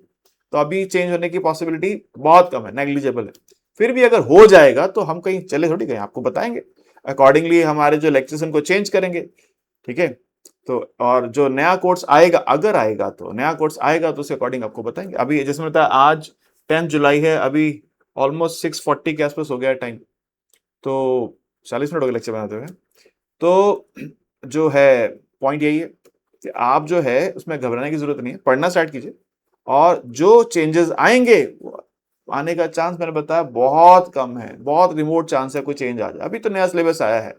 अभी चेंज होने की पॉसिबिलिटी बहुत कम है, नेग्लिजिबल है। फिर भी अगर हो जाएगा तो हम कहीं चले थोड़ी गए, आपको बताएंगे, अकॉर्डिंगली हमारे जो लेक्चर्स उनको चेंज करेंगे, ठीक है। तो और जो नया कोर्स आएगा, अगर आएगा तो नया कोर्स आएगा तो उसके अकॉर्डिंग आपको बताएंगे। अभी जिसमें बताया आज 10 जुलाई है, अभी ऑलमोस्ट 6:40 के आसपास हो गया टाइम, तो 40 मिनट हो गए लेक्चर बनाते हुए। तो जो है पॉइंट यही है कि आप जो है उसमें घबराने की जरूरत नहीं है, पढ़ना स्टार्ट कीजिए, और जो चेंजेस आएंगे आने का चांस मैंने बताया बहुत कम है, बहुत रिमोट चांस है कोई चेंज आ जाए। अभी तो नया सिलेबस आया है,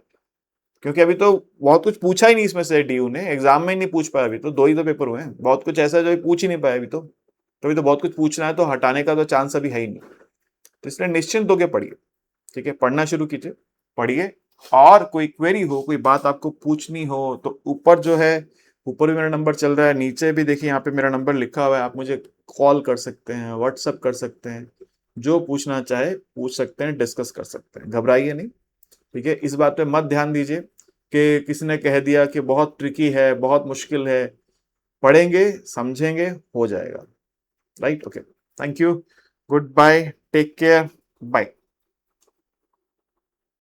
क्योंकि अभी तो बहुत कुछ पूछा ही नहीं इसमें से, डीयू ने एग्जाम में ही नहीं पूछ पाया, अभी तो 2 ही तो पेपर हुए हैं, बहुत कुछ ऐसा जो पूछ ही नहीं पाया अभी तो अभी तो बहुत कुछ पूछना है, तो हटाने का तो चांस अभी है ही नहीं। तो इसलिए निश्चिंत होकर पढ़िए, ठीक है, पढ़ना शुरू कीजिए, पढ़िए, और कोई क्वेरी हो, कोई बात आपको पूछनी हो तो ऊपर जो है, ऊपर भी मेरा नंबर चल रहा है, नीचे भी देखिए यहाँ पे मेरा नंबर लिखा हुआ है, आप मुझे कॉल कर सकते हैं, व्हाट्सअप कर सकते हैं, जो पूछना चाहे पूछ सकते हैं, डिस्कस कर सकते हैं, घबराइए नहीं। ठीक है, इस बात पे मत ध्यान दीजिए कि किसी ने कह दिया कि बहुत ट्रिकी है, बहुत मुश्किल है। पढ़ेंगे, समझेंगे, हो जाएगा। Right, okay, thank you, goodbye, take care, bye.